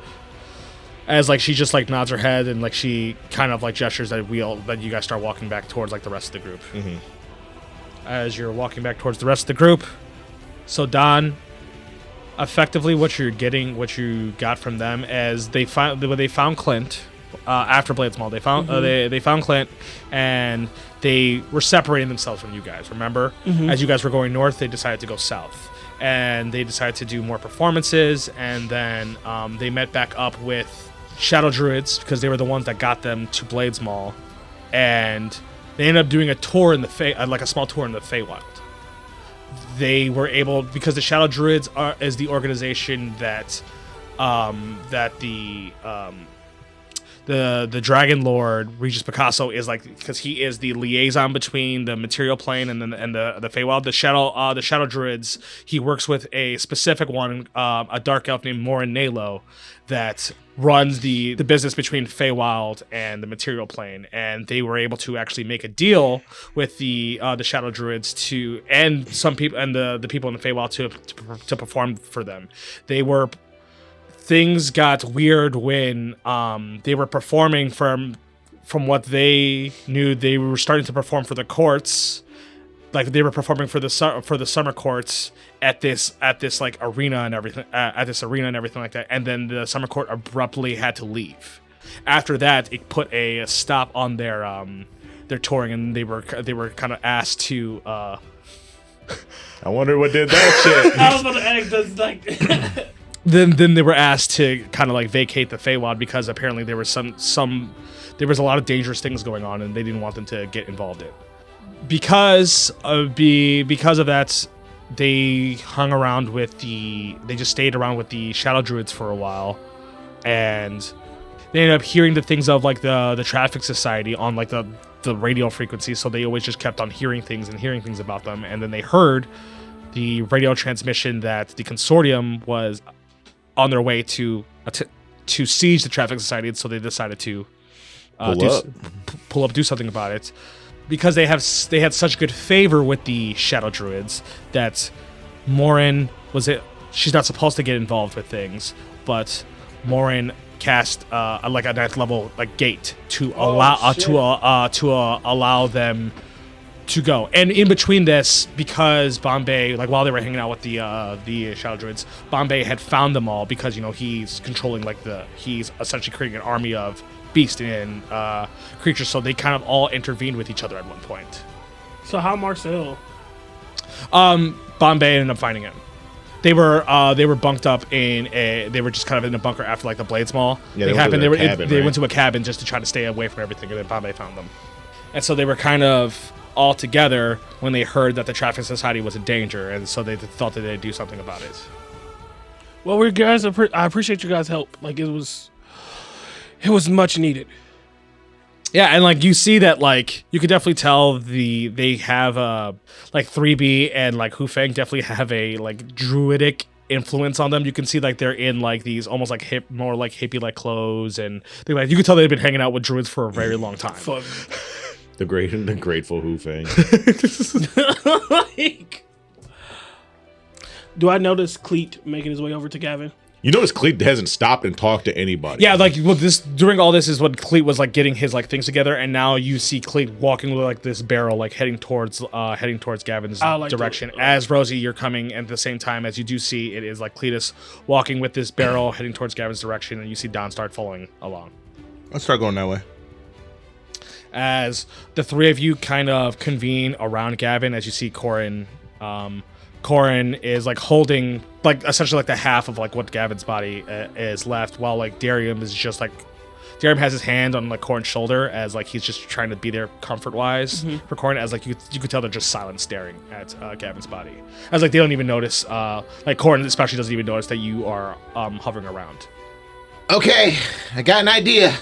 Speaker 2: As like she just like nods her head and like she kind of like gestures that you guys start walking back towards like the rest of the group. As you're walking back towards the rest of the group, so Don, effectively what you got from them is they found Clint after Bladesmall. They found they found Clint and they were separating themselves from you guys. Remember, as you guys were going north, they decided to go south, and they decided to do more performances. And then they met back up with Shadow Druids because they were the ones that got them to Bladesmall, and they ended up doing a tour in the like a small tour in the Feywild. They were able, because the Shadow Druids is the organization that the Dragon Lord Regis Picasso is like, because he is the liaison between the material plane and the Feywild. The Shadow Druids, he works with a specific one, a dark elf named Morin Nalo, that runs the business between Feywild and the material plane, and they were able to actually make a deal with the Shadow Druids and some people and the people in the Feywild to perform for them. Things got weird when they were performing from what they knew. They were starting to perform for the courts, like they were performing for the summer courts at this like arena and everything like that. And then the summer court abruptly had to leave. After that, it put a stop on their touring, and they were kind of asked to.
Speaker 3: I wonder what did that shit.
Speaker 4: I was about to ask, does like.
Speaker 2: Then they were asked to kind of like vacate the Feywild because apparently there was there was a lot of dangerous things going on, and they didn't want them to get involved in. Because of that, they hung around they just stayed around with the Shadow Druids for a while, and they ended up hearing the things of like the Traffic Society on like the radio frequency, so they always just kept on hearing things about them. And then they heard the radio transmission that the Consortium was on their way to siege the Traffic Society, and so they decided to do something about it. Because they had such good favor with the Shadow Druids that Morin she's not supposed to get involved with things, but Morin cast like a 9th level like gate to allow them to go. And in between this, because Bombay, like while they were hanging out with the Shadow Druids, Bombay had found them all because he's controlling he's essentially creating an army of beast and creatures, so they kind of all intervened with each other at one point.
Speaker 4: So how Marcel?
Speaker 2: Bombay ended up finding him. They were bunked up they were just kind of in a bunker after like the Bladesmall thing happened. They went to a cabin just to try to stay away from everything, and then Bombay found them. And so they were kind of all together when they heard that the Traffic Society was in danger, and so they thought that they'd do something about it.
Speaker 4: Well, I appreciate you guys' help. Like it was much needed.
Speaker 2: Yeah, and like you see that, like you could definitely tell they have like 3B and like Hufang definitely have a like druidic influence on them. You can see like they're in like these almost like more like hippie like clothes, and they like you can tell they've been hanging out with druids for a very long time.
Speaker 4: Fuck.
Speaker 3: The grateful Who Fang.
Speaker 4: Like, do I notice Cleet making his way over to Gavin?
Speaker 3: You notice Cleet hasn't stopped and talked to anybody.
Speaker 2: Yeah, like well, this during all this is when Cleet was like getting his like things together, and now you see Cleet walking with like this barrel, like heading towards Gavin's direction. As Rosie, you're coming, and at the same time as you do see it is like Cletus walking with this barrel heading towards Gavin's direction, and you see Don start following along.
Speaker 5: Let's start going that way.
Speaker 2: As the three of you kind of convene around Gavin, as you see Corin. Corin is like holding like essentially like the half of like what Gavin's body is left, while like Darium is just like Darium has his hand on like Corin's shoulder as like he's just trying to be there comfort wise for Corin, as like you could tell they're just silent staring at Gavin's body, as like they don't even notice like Corin especially doesn't even notice that you are hovering around.
Speaker 3: Okay, I got an idea.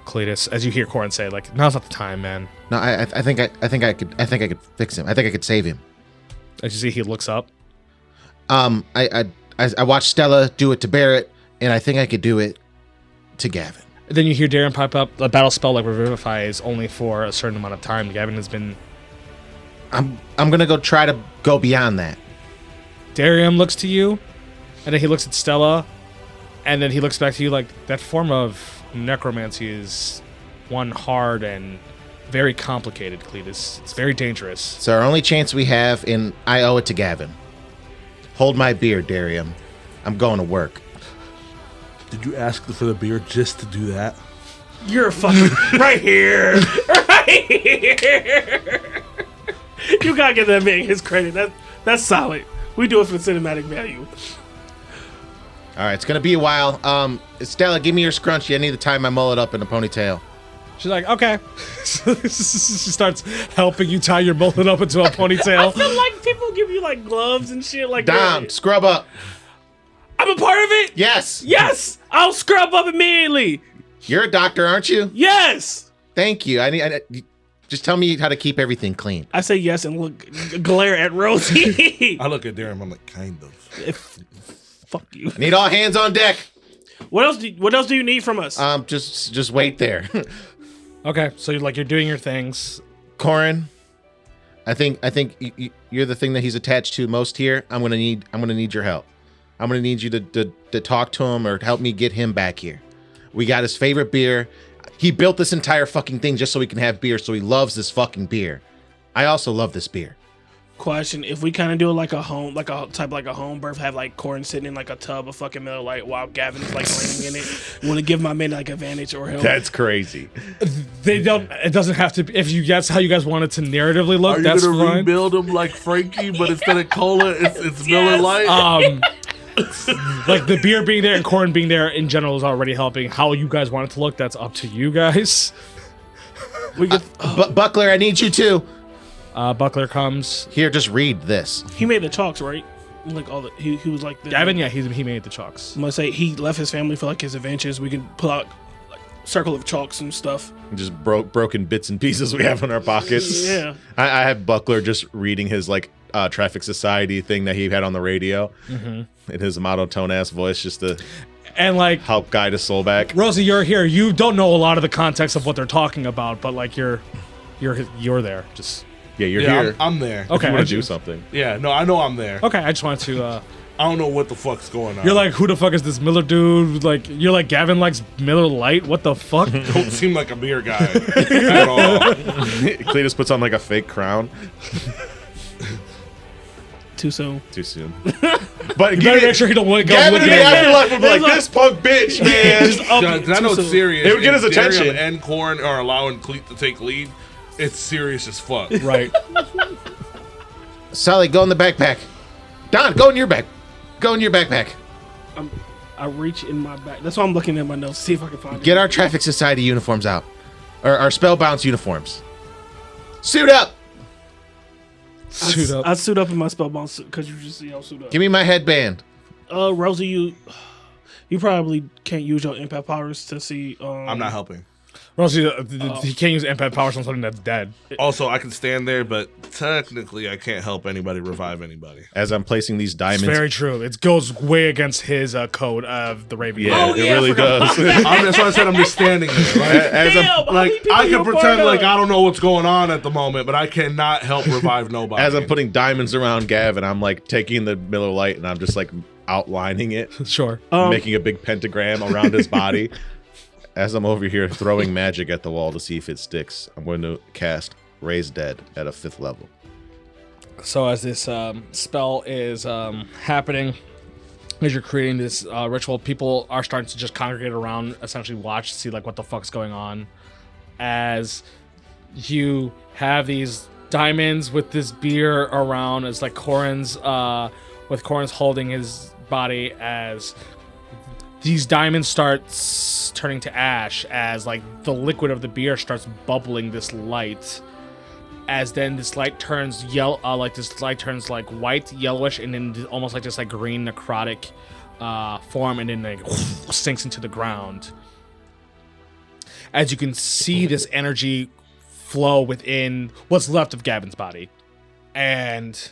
Speaker 2: Cletus, as you hear Corin say, like now's not the time, man.
Speaker 3: No, I think I could fix him. I think I could save him.
Speaker 2: As you see, he looks up.
Speaker 3: I watched Stella do it to Barrett, and I think I could do it to Gavin.
Speaker 2: Then you hear Darren pipe up. A battle spell like Revivify is only for a certain amount of time. Gavin has been.
Speaker 3: I'm gonna go try to go beyond that.
Speaker 2: Darium looks to you, and then he looks at Stella, and then he looks back to you like that form of necromancy is one hard and very complicated, Cletus. It's very dangerous.
Speaker 3: It's our only chance we have, and I owe it to Gavin. Hold my beer, Darium. I'm going to work.
Speaker 6: Did you ask for the beer just to do that?
Speaker 4: You're fucking right here. Right here. You gotta give that man his credit. That's solid. We do it for cinematic value.
Speaker 3: All right, it's gonna be a while. Stella, give me your scrunchie. I need to tie my mullet up in a ponytail.
Speaker 2: She's like, okay. She starts helping you tie your mullet up into a ponytail.
Speaker 4: I feel like people give you like gloves and shit like
Speaker 3: Dom,
Speaker 4: that.
Speaker 3: scrub up.
Speaker 4: I'm a part of it.
Speaker 3: Yes.
Speaker 4: Yes, I'll scrub up immediately.
Speaker 3: You're a doctor, aren't you?
Speaker 4: Yes.
Speaker 3: Thank you. I just tell me how to keep everything clean.
Speaker 4: I say yes and glare at Rosie.
Speaker 6: I look at Darren, I'm like, kind of.
Speaker 4: Fuck you.
Speaker 3: I need all hands on deck.
Speaker 4: What else do you need from us?
Speaker 3: Just wait there.
Speaker 2: Okay, so you're doing your things.
Speaker 3: Corin, I think you're the thing that he's attached to most here. I'm gonna need your help. I'm gonna need you to talk to him or help me get him back here. We got his favorite beer. He built this entire fucking thing just so he can have beer, so he loves this fucking beer. I also love this beer.
Speaker 4: Question: if we kind of do it like a home birth, have like Corin sitting in like a tub of fucking Miller Lite while Gavin is like laying in it, want to give my men like advantage or help?
Speaker 3: That's crazy.
Speaker 2: They don't. It doesn't have to. If you that's how you guys want it to narratively look,
Speaker 6: Are you
Speaker 2: that's
Speaker 6: gonna
Speaker 2: fine.
Speaker 6: rebuild him like Frankie, but instead of cola, it's Miller Lite?
Speaker 2: Like the beer being there and Corin being there in general is already helping. How you guys want it to look, that's up to you guys.
Speaker 4: We could,
Speaker 3: Buckler, I need you too.
Speaker 2: Buckler comes.
Speaker 3: Here, just read this.
Speaker 4: he made the chalks, right? Like all the he was like the,
Speaker 2: Gavin, yeah, he made the chalks.
Speaker 4: I'm gonna say he left his family for like his adventures. We can pull out like circle of chalks and stuff.
Speaker 3: Just broken bits and pieces we have in our pockets.
Speaker 4: Yeah.
Speaker 3: I have Buckler just reading his like Traffic Society thing that he had on the radio in his monotone ass voice, just to
Speaker 2: And like
Speaker 3: help guide his soul back.
Speaker 2: Rosie, you're here. You don't know a lot of the context of what they're talking about, but like you're there. Just
Speaker 3: Yeah, you're
Speaker 6: Yeah,
Speaker 3: here.
Speaker 6: I'm there.
Speaker 2: okay.
Speaker 3: You want to do something?
Speaker 6: Yeah, no, I know I'm there.
Speaker 2: Okay, I just wanted to.
Speaker 6: I don't know what the fuck's going on.
Speaker 2: You're like, who the fuck is this Miller dude? Like, you're like, Gavin likes Miller Lite? What the fuck?
Speaker 6: don't seem like a beer guy at all.
Speaker 3: Cletus puts on like a fake crown.
Speaker 4: Too soon.
Speaker 3: Too soon. But
Speaker 2: You better make sure he don't wake up
Speaker 3: Gavin in
Speaker 2: looking
Speaker 3: the
Speaker 2: at you.
Speaker 3: afterlife would be like, this punk bitch, man.
Speaker 6: Because I know it's serious.
Speaker 3: It would get his
Speaker 6: If
Speaker 3: attention.
Speaker 6: Darium and Corin are allowing Cleet to take lead. It's serious as fuck.
Speaker 2: Right.
Speaker 3: Sally, go in the backpack. Don, go in your back. Go in your backpack.
Speaker 4: I reach in my back. That's why I'm looking at my notes. See if I can find it.
Speaker 3: Get our Traffic Society uniforms out. Or our Spellbound uniforms. Suit up.
Speaker 2: Suit up.
Speaker 4: I suit up in my spellbound suit because you just see I'll suit up.
Speaker 3: Give me my headband.
Speaker 4: Rosie, you probably can't use your impact powers to see.
Speaker 6: I'm not helping.
Speaker 2: Rosie, he can't use impact powers on something that's dead.
Speaker 5: Also, I can stand there, but technically, I can't help anybody revive anybody.
Speaker 3: As I'm placing these
Speaker 2: It's
Speaker 3: diamonds,
Speaker 2: very true. It goes way against his code of the Raven.
Speaker 3: yeah,
Speaker 4: Oh,
Speaker 3: it
Speaker 4: yeah, I
Speaker 3: really
Speaker 4: forgot.
Speaker 3: does.
Speaker 5: That's why I said I'm just standing there. Right?
Speaker 3: As I'm,
Speaker 4: Damn, how many
Speaker 5: Like
Speaker 4: people
Speaker 5: I
Speaker 4: you
Speaker 5: can
Speaker 4: a part
Speaker 5: pretend
Speaker 4: of?
Speaker 5: like I don't know what's going on at the moment, but I cannot help revive nobody.
Speaker 3: as I'm putting diamonds around Gavin, I'm like taking the Miller Lite and I'm just like outlining it,
Speaker 2: Sure.
Speaker 3: making a big pentagram around his body. As I'm over here throwing magic at the wall to see if it sticks, I'm going to cast Raise Dead at a 5th level.
Speaker 2: So as this spell is happening, as you're creating this ritual, people are starting to just congregate around, essentially watch, see like what the fuck's going on. As you have these diamonds with this beer around, as like Corin's holding his body, as these diamonds start turning to ash, as like the liquid of the beer starts bubbling this light, as then this light turns yellow, like white, yellowish, and then almost like this like green necrotic form, and then like sinks into the ground. As you can see this energy flow within what's left of Gavin's body, and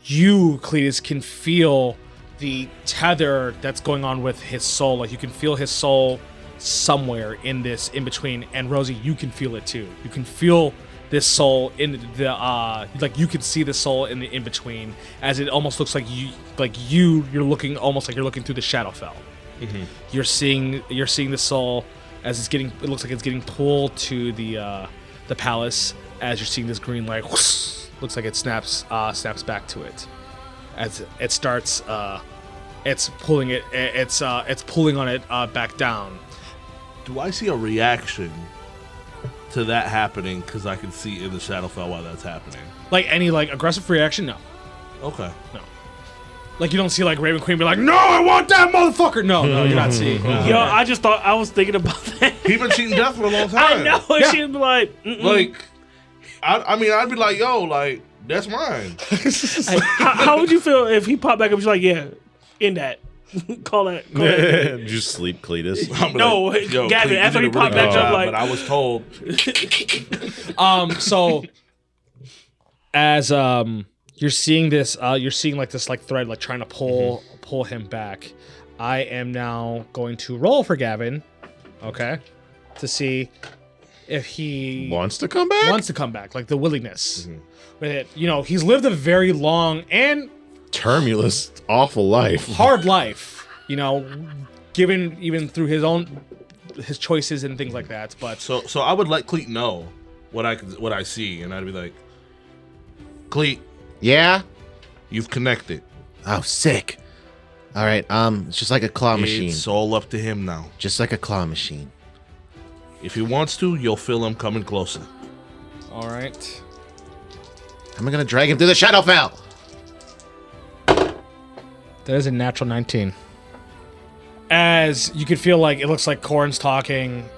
Speaker 2: you, Cletus, can feel the tether that's going on with his soul. Like you can feel his soul somewhere in this in between. And Rosie, you can feel it too. You can feel this soul in the like you can see the soul in the in between, as it almost looks like you're looking almost like you're looking through the Shadowfell. Mm-hmm. You're seeing the soul as it looks like it's getting pulled to the palace, as you're seeing this green light looks like it snaps back to it. As it starts, it's pulling on it back down.
Speaker 5: Do I see a reaction to that happening? Because I can see in the Shadowfell while that's happening.
Speaker 2: Like any like aggressive reaction, no.
Speaker 5: Okay.
Speaker 2: No. Like you don't see like Raven Queen be like, "No, I want that motherfucker." No, you're not seeing.
Speaker 4: Yo, I was thinking about that.
Speaker 5: He been cheating death for a long time.
Speaker 4: I know. And
Speaker 2: Yeah.
Speaker 4: she'd be like, mm-mm.
Speaker 5: Like, I mean, I'd be like, yo, like, that's mine.
Speaker 4: Hey, how would you feel if he popped back up and was like, yeah, in that? Call that.
Speaker 3: Did you sleep, Cletus?
Speaker 5: I'm
Speaker 4: No,
Speaker 5: like, yo,
Speaker 4: Gavin,
Speaker 5: Clete, you
Speaker 4: after
Speaker 5: did
Speaker 4: he
Speaker 5: a
Speaker 4: popped
Speaker 5: really
Speaker 4: back
Speaker 5: good
Speaker 4: up,
Speaker 5: job,
Speaker 4: like-
Speaker 5: but I was told.
Speaker 2: So as you're seeing this, you're seeing like this like thread like trying to pull him back. I am now going to roll for Gavin, okay, to see if he
Speaker 3: Wants to come back?
Speaker 2: wants to come back, like the willingness with it. You know, he's lived a very long and
Speaker 3: Tumulus, awful life.
Speaker 2: hard life, you know, given even through his choices and things like that. But
Speaker 5: So I would let Cleet know what I see, and I'd be like, Cleet,
Speaker 3: Yeah?
Speaker 5: you've connected.
Speaker 3: Oh, sick. All right, it's just like a claw machine.
Speaker 5: It's all up to him now.
Speaker 3: Just like a claw machine.
Speaker 5: If he wants to, you'll feel him coming closer.
Speaker 2: all right,
Speaker 3: How am I gonna drag him through the Shadowfell?
Speaker 2: that is a natural 19. As you can feel like it looks like Corin's talking.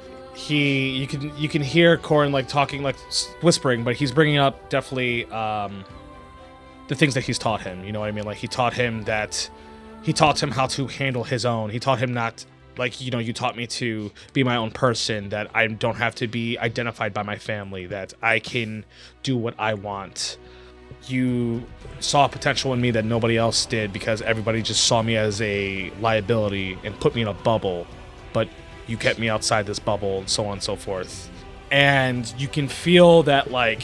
Speaker 2: You can hear Corin like talking, like whispering, but he's bringing up definitely the things that he's taught him. You know what I mean? Like he taught him how to handle his own. He taught him not like, you know, you taught me to be my own person, that I don't have to be identified by my family, that I can do what I want. You saw potential in me that nobody else did, because everybody just saw me as a liability and put me in a bubble, but you kept me outside this bubble, and so on and so forth. And you can feel that, like,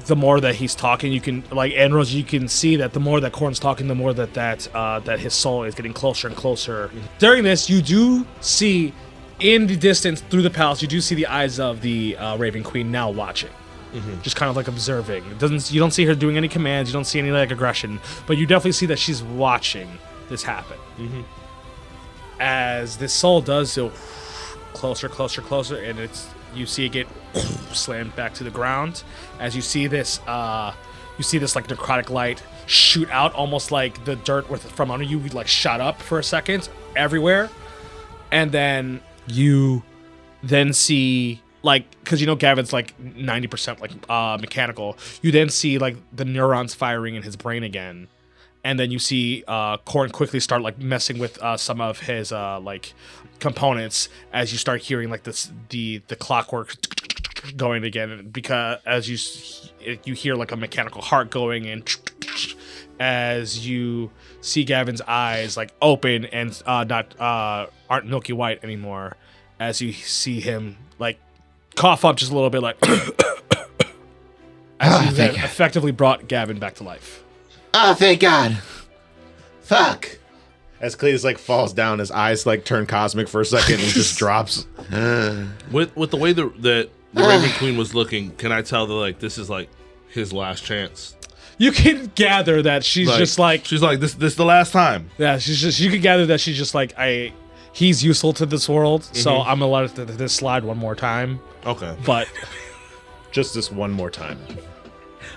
Speaker 2: the more that he's talking, you can, like, and Rose, you can see that the more that Corn's talking, the more that his soul is getting closer and closer. During this, you do see in the distance through the palace, you do see the eyes of the Raven Queen now watching. Just kind of like observing. You don't see her doing any commands, you don't see any like aggression, but you definitely see that she's watching this happen. As this soul does so closer, and you see it get slammed back to the ground. As you see this like necrotic light shoot out, almost like the dirt from under you like shot up for a second everywhere, and then you see, like, because you know Gavin's like 90% like mechanical, you then see like the neurons firing in his brain again, and then you see Korn quickly start like messing with some of his like components as you start hearing like the clockwork going again, because as you hear like a mechanical heart going, and as you see Gavin's eyes like open and aren't milky white anymore, as you see him like cough up just a little bit, like as you have effectively brought Gavin back to life.
Speaker 3: Oh, thank God. Fuck. As Cletus like falls down, his eyes like turn cosmic for a second and just drops.
Speaker 5: With the way that the Raven Queen was looking, can I tell that like this is like his last chance?
Speaker 2: You can gather that she's just like
Speaker 5: she's like this the last time.
Speaker 2: Yeah, you can gather that she's just like he's useful to this world, so I'm gonna let this slide one more time.
Speaker 5: Okay.
Speaker 2: But
Speaker 3: just this one more time.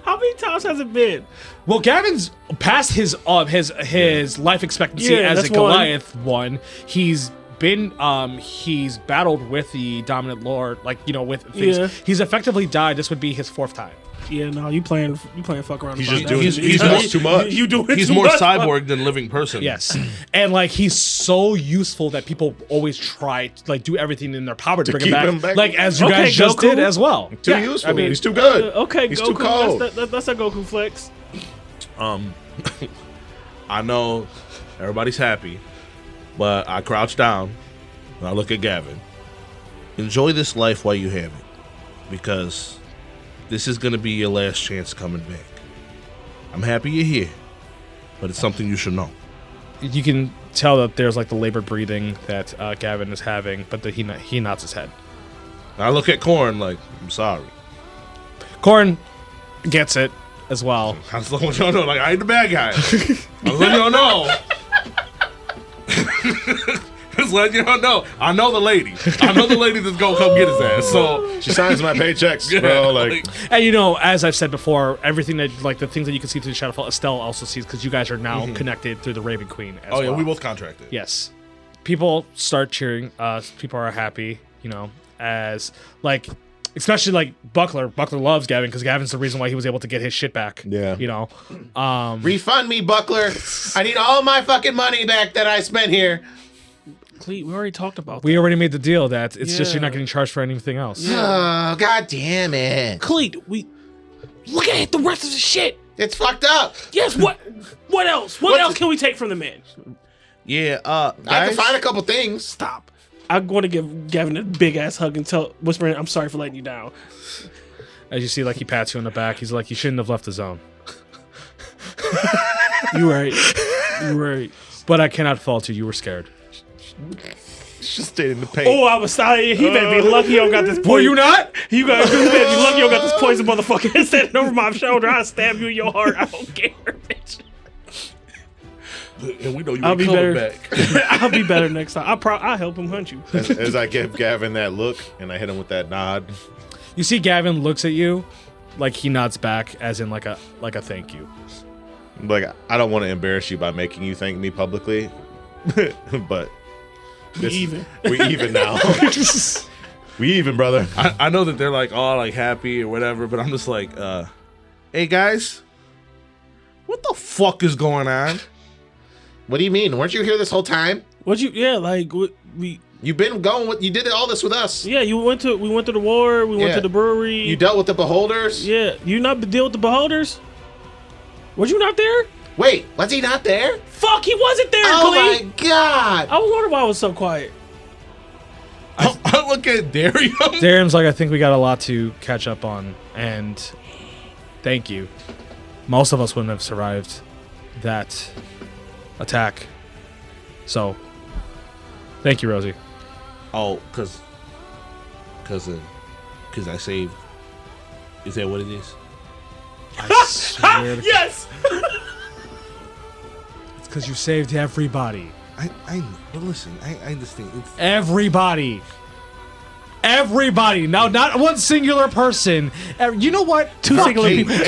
Speaker 4: How many times has it been?
Speaker 2: Well, Gavin's past his life expectancy as
Speaker 4: that's
Speaker 2: a Goliath one. He's been he's battled with the dominant lord, like, you know, with things.
Speaker 4: Yeah.
Speaker 2: He's effectively died. This would be his 4th time.
Speaker 4: Yeah, no, you playing fuck around.
Speaker 3: He's
Speaker 4: about
Speaker 3: just
Speaker 4: that.
Speaker 3: doing
Speaker 5: He's
Speaker 3: almost too much.
Speaker 4: You doing
Speaker 5: He's
Speaker 4: too
Speaker 5: more
Speaker 4: much,
Speaker 5: cyborg than living person.
Speaker 2: Yes. And like he's so useful that people always try to like do everything in their power to bring
Speaker 3: keep
Speaker 2: him
Speaker 3: him
Speaker 2: back.
Speaker 3: back.
Speaker 2: Like as you
Speaker 4: Okay,
Speaker 2: guys just
Speaker 4: Goku.
Speaker 2: did as well.
Speaker 3: Too useful. I mean, he's too good.
Speaker 4: Okay,
Speaker 3: he's
Speaker 4: Goku,
Speaker 3: too cold.
Speaker 4: That's a Goku flex.
Speaker 5: I know everybody's happy, but I crouch down and I look at Gavin. Enjoy this life while you have it, because this is going to be your last chance coming back. I'm happy you're here, but it's something you should know.
Speaker 2: You can tell that there's like the labored breathing that Gavin is having, but that he nods his head.
Speaker 5: And I look at Korn like, I'm sorry.
Speaker 2: Korn gets it as well.
Speaker 5: I was letting y'all know, like, I ain't the bad guy. I was letting y'all know. Just letting y'all know. I know the lady. I know the lady that's gonna come get his ass. So
Speaker 3: She signs my paychecks, bro. Like,
Speaker 2: And you know, as I've said before, everything that like the things that you can see through the Shadowfall, Estelle also sees, because you guys are now connected through the Raven Queen as
Speaker 5: oh yeah,
Speaker 2: well.
Speaker 5: we both contracted.
Speaker 2: Yes. People start cheering. People are happy, you know, as like, especially like Buckler. Buckler loves Gavin because Gavin's the reason why he was able to get his shit back.
Speaker 3: Yeah.
Speaker 2: You know,
Speaker 3: refund me, Buckler. I need all my fucking money back that I spent here.
Speaker 4: Cleet, we already talked about that.
Speaker 2: we already made the deal that it's just you're
Speaker 4: Yeah.
Speaker 2: not getting charged for anything else.
Speaker 3: Oh, God damn it.
Speaker 4: Cleet, we look at the rest of the shit.
Speaker 3: It's fucked up.
Speaker 4: Yes, what else? What
Speaker 3: What's
Speaker 4: else
Speaker 3: it-
Speaker 4: can we take from the man?
Speaker 5: Yeah,
Speaker 3: I can
Speaker 5: guys,
Speaker 3: find a couple things.
Speaker 4: Stop. I'm going to give Gavin a big ass hug and whispering, I'm sorry for letting you down.
Speaker 2: As you see, like he pats you on the back, he's like, you shouldn't have left the zone.
Speaker 4: You right. You right.
Speaker 2: But I cannot fault you. You were scared.
Speaker 3: Just stayed in the paint.
Speaker 4: Oh, I was sorry. He better be lucky he don't got this poison.
Speaker 2: Were you not?
Speaker 4: You better be lucky you don't got this poison motherfucker standing over my shoulder. I'll stab you in your heart. I don't care, bitch.
Speaker 5: and we know you
Speaker 4: I'll
Speaker 5: ain't
Speaker 4: be
Speaker 5: coming
Speaker 4: better.
Speaker 5: back.
Speaker 4: I'll be better next time. I'll help him hunt you.
Speaker 3: As I give Gavin that look and I hit him with that nod.
Speaker 2: You see, Gavin looks at you, like he nods back, as in like a thank you.
Speaker 3: Like, I don't want to embarrass you by making you thank me publicly, but
Speaker 4: We even.
Speaker 3: we even now. We even, brother.
Speaker 5: I know that they're like all like happy or whatever, but I'm just like, hey guys, what the fuck is going on?
Speaker 3: What do you mean? Weren't you here this whole time?
Speaker 4: We
Speaker 3: You've been going with. You did all this with us.
Speaker 4: yeah, we went to the war, we went
Speaker 3: Yeah.
Speaker 4: to the brewery.
Speaker 3: You dealt with the beholders.
Speaker 4: Yeah, you not deal with the beholders? Was you not there?
Speaker 3: Wait, was he not there?
Speaker 4: Fuck, he wasn't there,
Speaker 3: Oh
Speaker 4: Clee.
Speaker 3: my God!
Speaker 4: I was wondering why I was so quiet.
Speaker 5: I look at Darium.
Speaker 2: Darren's like, I think we got a lot to catch up on, and thank you. Most of us wouldn't have survived that attack. So, thank you, Rosie.
Speaker 5: Oh, cause I saved. Is that what it is?
Speaker 2: I swear to
Speaker 4: Yes.
Speaker 2: It's because you saved everybody.
Speaker 5: But listen, I understand. It's
Speaker 2: Everybody. Everybody. Now, not one singular person. You know what? Two singular people. And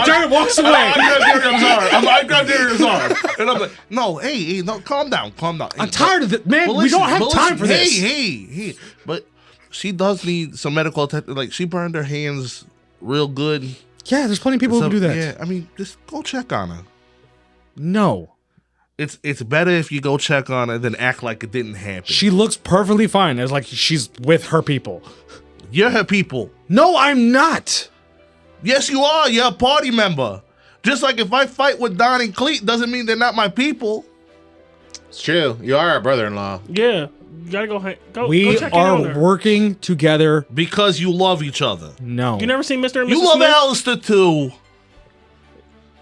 Speaker 2: Darren walks away.
Speaker 5: I grabbed Darium's arm, and I'm like, no, hey, no, calm down.
Speaker 2: I'm tired of it, man.
Speaker 5: But
Speaker 2: We don't
Speaker 5: listen,
Speaker 2: have
Speaker 5: but
Speaker 2: time for
Speaker 5: listen,
Speaker 2: this.
Speaker 5: Hey, but she does need some medical attention. Like, she burned her hands real good.
Speaker 2: Yeah, there's plenty of people who
Speaker 5: So,
Speaker 2: can do that.
Speaker 5: Yeah, I mean, just go check on her.
Speaker 2: No.
Speaker 5: It's better if you go check on her than act like it didn't happen.
Speaker 2: She looks perfectly fine. It's like she's with her people.
Speaker 5: You're her people.
Speaker 2: No, I'm not.
Speaker 5: Yes, you are. You're a party member. Just like if I fight with Don and Cleet, doesn't mean they're not my people.
Speaker 3: It's true. You are our brother-in-law.
Speaker 4: Yeah, you gotta go. Go
Speaker 2: We
Speaker 4: check in on
Speaker 2: are
Speaker 4: her.
Speaker 2: working together.
Speaker 5: Because you love each other.
Speaker 2: No.
Speaker 4: You never seen Mr. and Mrs.
Speaker 5: You love
Speaker 4: Smith?
Speaker 5: Alistair too.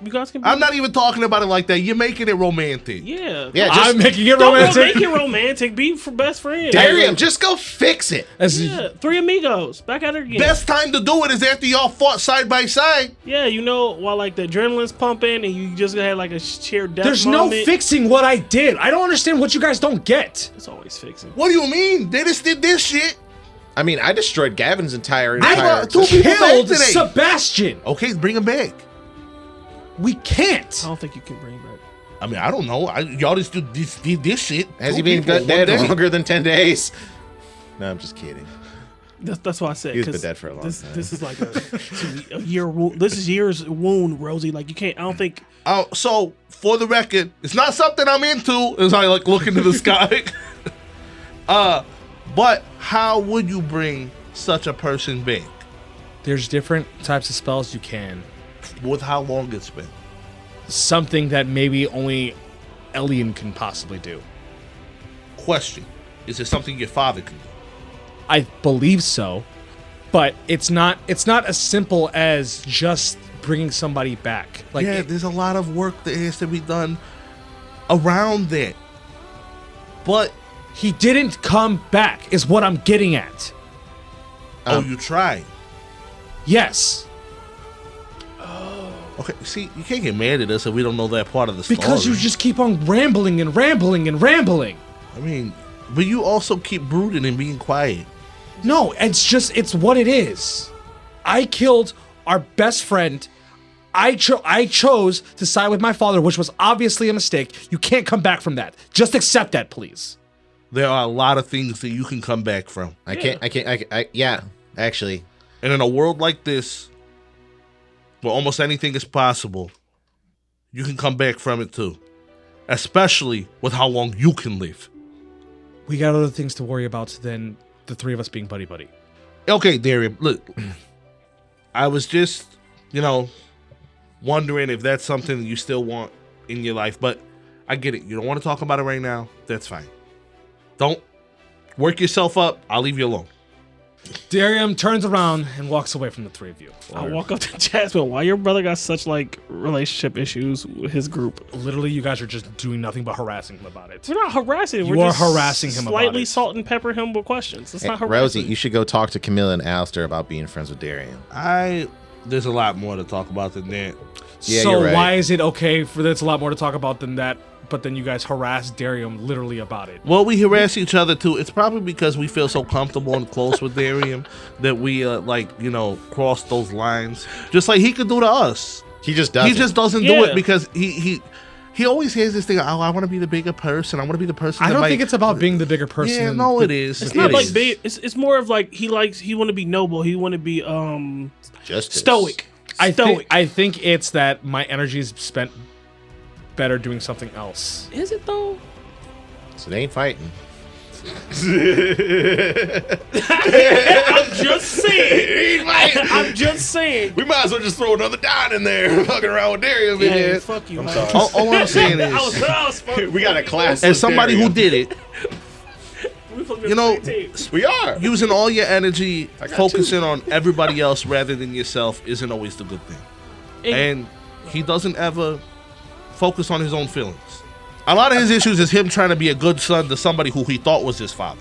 Speaker 4: You guys can. Be,
Speaker 5: I'm not even talking about it like that. You're making it romantic.
Speaker 4: Yeah.
Speaker 3: Yeah,
Speaker 2: I'm making it
Speaker 4: Don't
Speaker 2: romantic.
Speaker 4: make it romantic. Be for best friends.
Speaker 3: Darium, just go fix it.
Speaker 4: Yeah, three amigos back at it again.
Speaker 5: Best time to do it is after y'all fought side by side.
Speaker 4: Yeah, you know, while like the adrenaline's pumping and you just had like a sheer death
Speaker 2: There's
Speaker 4: moment.
Speaker 2: no fixing what I did. I don't understand what you guys don't get.
Speaker 4: It's always fixing.
Speaker 5: What do you mean? They just did this shit.
Speaker 3: I mean, I destroyed Gavin's entire.
Speaker 5: brought two people back
Speaker 2: Killed
Speaker 5: today.
Speaker 2: Sebastian.
Speaker 5: Okay, bring him back.
Speaker 2: We can't.
Speaker 4: I don't think you can bring back.
Speaker 5: I mean, I don't know. Y'all just did this shit.
Speaker 3: Has
Speaker 5: Two
Speaker 3: he been
Speaker 5: people, one
Speaker 3: dead
Speaker 5: day.
Speaker 3: longer than 10 days? No, I'm just kidding.
Speaker 4: That's why I said
Speaker 3: He's been
Speaker 4: 'cause
Speaker 3: dead for a long
Speaker 4: this,
Speaker 3: time.
Speaker 4: This is like a year. This is years wound, Rosie. Like you can't. I don't think.
Speaker 5: So for the record, it's not something I'm into. As I like look into the sky. But how would you bring such a person back?
Speaker 2: There's different types of spells you can.
Speaker 5: With how long it's been?
Speaker 2: Something that maybe only Elian can possibly do.
Speaker 5: Question: is it something your father can do?
Speaker 2: I believe so, but it's not as simple as just bringing somebody back. Like
Speaker 5: Yeah, there's a lot of work that has to be done around that. But
Speaker 2: he didn't come back is what I'm getting at.
Speaker 5: you tried.
Speaker 2: Yes,
Speaker 5: Okay, see, you can't get mad at us if we don't know that part of the story.
Speaker 2: because you just keep on rambling and rambling and rambling.
Speaker 5: I mean, but you also keep brooding and being quiet.
Speaker 2: No, it's what it is. I killed our best friend. I chose to side with my father, which was obviously a mistake. You can't come back from that. Just accept that, please.
Speaker 5: There are a lot of things that you can come back from.
Speaker 3: Yeah, actually.
Speaker 5: And in a world like this, where almost anything is possible, you can come back from it too. Especially with how long you can live.
Speaker 2: We got other things to worry about than the three of us being buddy-buddy.
Speaker 5: Okay, Darian, look. I was just, wondering if that's something you still want in your life. But I get it. You don't want to talk about it right now. That's fine. Don't work yourself up. I'll leave you alone.
Speaker 2: Darium turns around and walks away from the three of you.
Speaker 4: I walk up to Jasmine. Why your brother got such like relationship issues with his group?
Speaker 2: Literally, you guys are just doing nothing but harassing him about it.
Speaker 4: We're not harassing him.
Speaker 2: You
Speaker 4: We're
Speaker 2: are
Speaker 4: just
Speaker 2: harassing him about
Speaker 4: slightly
Speaker 2: it.
Speaker 4: salt and pepper him with questions. It's not
Speaker 3: Hey,
Speaker 4: harassing.
Speaker 3: Rosie, you should go talk to Camilla and Alistair about being friends with Darian.
Speaker 5: There's a lot more to talk about than that.
Speaker 3: Yeah,
Speaker 2: So
Speaker 3: you're right.
Speaker 2: why is it okay for there's a lot more to talk about than that, but then you guys harass Darium literally about it?
Speaker 5: Well, we harass each other too. It's probably because we feel so comfortable and close with Darian that we cross those lines. Just like he could do to us.
Speaker 3: He just doesn't.
Speaker 5: He just doesn't do
Speaker 4: Yeah.
Speaker 5: it because he always has this thing. Oh, I want to be the bigger person. I want to be the person.
Speaker 2: I
Speaker 5: that
Speaker 2: don't
Speaker 5: might-"
Speaker 2: think it's about being the bigger person.
Speaker 5: Yeah, no, it is.
Speaker 4: It's
Speaker 5: It
Speaker 4: not like
Speaker 5: is.
Speaker 4: big. It's more of like he want to be noble. He want to be
Speaker 3: Justice.
Speaker 4: stoic. Stoic.
Speaker 2: I think it's that my energy is spent better doing something else.
Speaker 4: Is it though?
Speaker 3: So they ain't fighting.
Speaker 4: I'm just saying. I'm just saying.
Speaker 3: We might as well just throw another dot in there. Fucking around with Darian.
Speaker 4: Yeah, fuck you.
Speaker 3: I'm
Speaker 4: man.
Speaker 3: sorry.
Speaker 5: All I'm saying
Speaker 4: I was
Speaker 5: is,
Speaker 4: fucking
Speaker 3: We got a class.
Speaker 5: as
Speaker 3: with
Speaker 5: somebody who
Speaker 3: Darian.
Speaker 5: did it,
Speaker 4: We supposed to be
Speaker 5: you
Speaker 4: on
Speaker 5: know,
Speaker 4: the same team.
Speaker 3: We are.
Speaker 5: using all your energy
Speaker 3: I got
Speaker 5: focusing on everybody else rather than yourself isn't always the good thing. And he doesn't ever focus on his own feelings. A lot of his issues is him trying to be a good son to somebody who he thought was his father.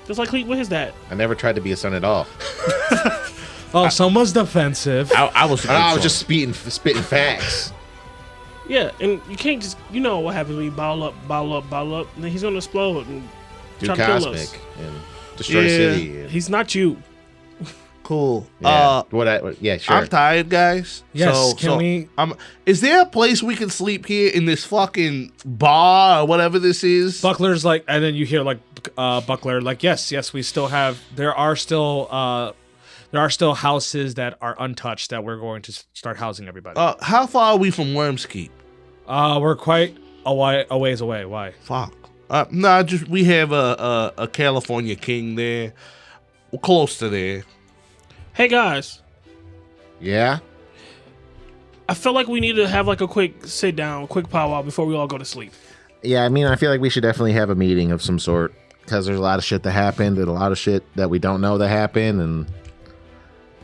Speaker 4: Just like Cleet with his dad.
Speaker 3: I never tried to be a son at all.
Speaker 2: Oh, someone's defensive.
Speaker 5: I was a good
Speaker 3: I was
Speaker 5: son.
Speaker 3: just spitting facts.
Speaker 4: Yeah, and you can't just what happens when you bottle up, and then he's gonna explode and
Speaker 3: Do
Speaker 4: try to kill us.
Speaker 3: cosmic and destroy the
Speaker 5: Yeah.
Speaker 3: city. And,
Speaker 4: He's not you.
Speaker 5: cool.
Speaker 3: yeah. Yeah, sure.
Speaker 5: I'm tired, guys.
Speaker 2: Yes, can we-
Speaker 5: Is there a place we can sleep here in this fucking bar or whatever this is?
Speaker 2: Buckler's like, and then you hear like Buckler like, yes, we still have. There are still houses that are untouched that we're going to start housing everybody.
Speaker 5: How far are we from Worm's Keep?
Speaker 2: We're quite a ways away. Why?
Speaker 5: Fuck. Nah, just we have a California king there. We're close to there.
Speaker 4: Hey guys,
Speaker 3: Yeah.
Speaker 4: I feel like we need to have like a quick sit down, quick powwow before we all go to sleep.
Speaker 3: Yeah, I mean, I feel like we should definitely have a meeting of some sort because there's a lot of shit that happened and a lot of shit that we don't know that happened, and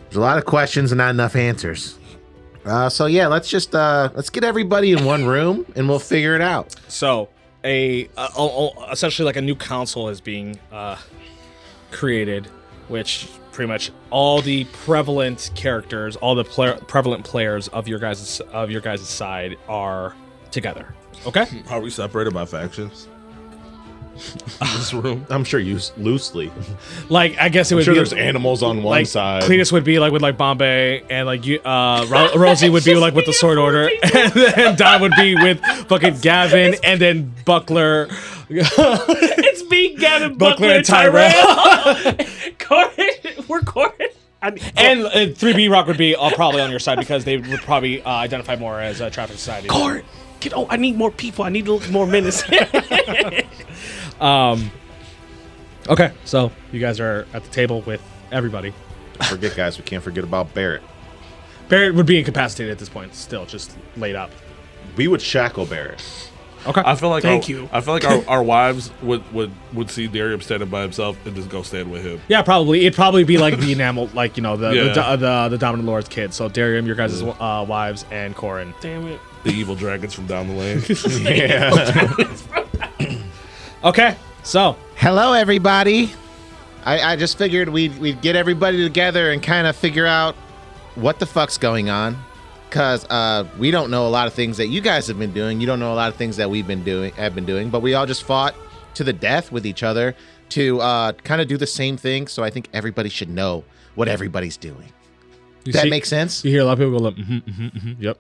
Speaker 3: there's a lot of questions and not enough answers. So yeah, let's get everybody in one room and we'll figure it out.
Speaker 2: So essentially like a new council is being created, which pretty much all the prevalent characters, all the prevalent players of your guys' side are together. Okay.
Speaker 5: Are we separated by factions? In this room.
Speaker 3: I'm sure you loosely.
Speaker 2: Like I guess it
Speaker 3: I'm
Speaker 2: would
Speaker 3: sure
Speaker 2: be
Speaker 3: there's animals on one
Speaker 2: like
Speaker 3: side.
Speaker 2: Cletus would be like with like Bombay, and like you, Rosie would be like with the Sword Order, and then Don would be with fucking Gavin, and then Buckler.
Speaker 4: It's me, Gavin,
Speaker 2: Buckler
Speaker 4: Buckler,
Speaker 2: and Tyrell.
Speaker 4: Corin, we're Corin.
Speaker 2: And 3B Rock would be probably on your side because they would probably identify more as a traffic society.
Speaker 4: Corin, I need more people. I need a little more minutes.
Speaker 2: Okay, so you guys are at the table with everybody.
Speaker 3: Forget, guys, we can't forget about Barrett.
Speaker 2: Barrett would be incapacitated at this point, still just laid up.
Speaker 3: We would shackle Barrett.
Speaker 2: Okay.
Speaker 5: I feel like
Speaker 4: Thank you.
Speaker 5: I feel like our wives would see Darium standing by himself and just go stand with him.
Speaker 2: Yeah, probably. It'd probably be like the enamel, like, you know, the
Speaker 5: Yeah.
Speaker 2: the Dominant Lord's kids. So Darium, your guys' wives, and Corin.
Speaker 4: Damn it.
Speaker 5: The evil dragons from down the lane.
Speaker 3: Yeah.
Speaker 2: Okay, so
Speaker 3: Hello, everybody. I just figured we'd get everybody together and kind of figure out what the fuck's going on. Because we don't know a lot of things that you guys have been doing. You don't know a lot of things that have been doing. But we all just fought to the death with each other to kind of do the same thing. So I think everybody should know what everybody's doing. That makes sense?
Speaker 2: You hear a lot of people go like, yep.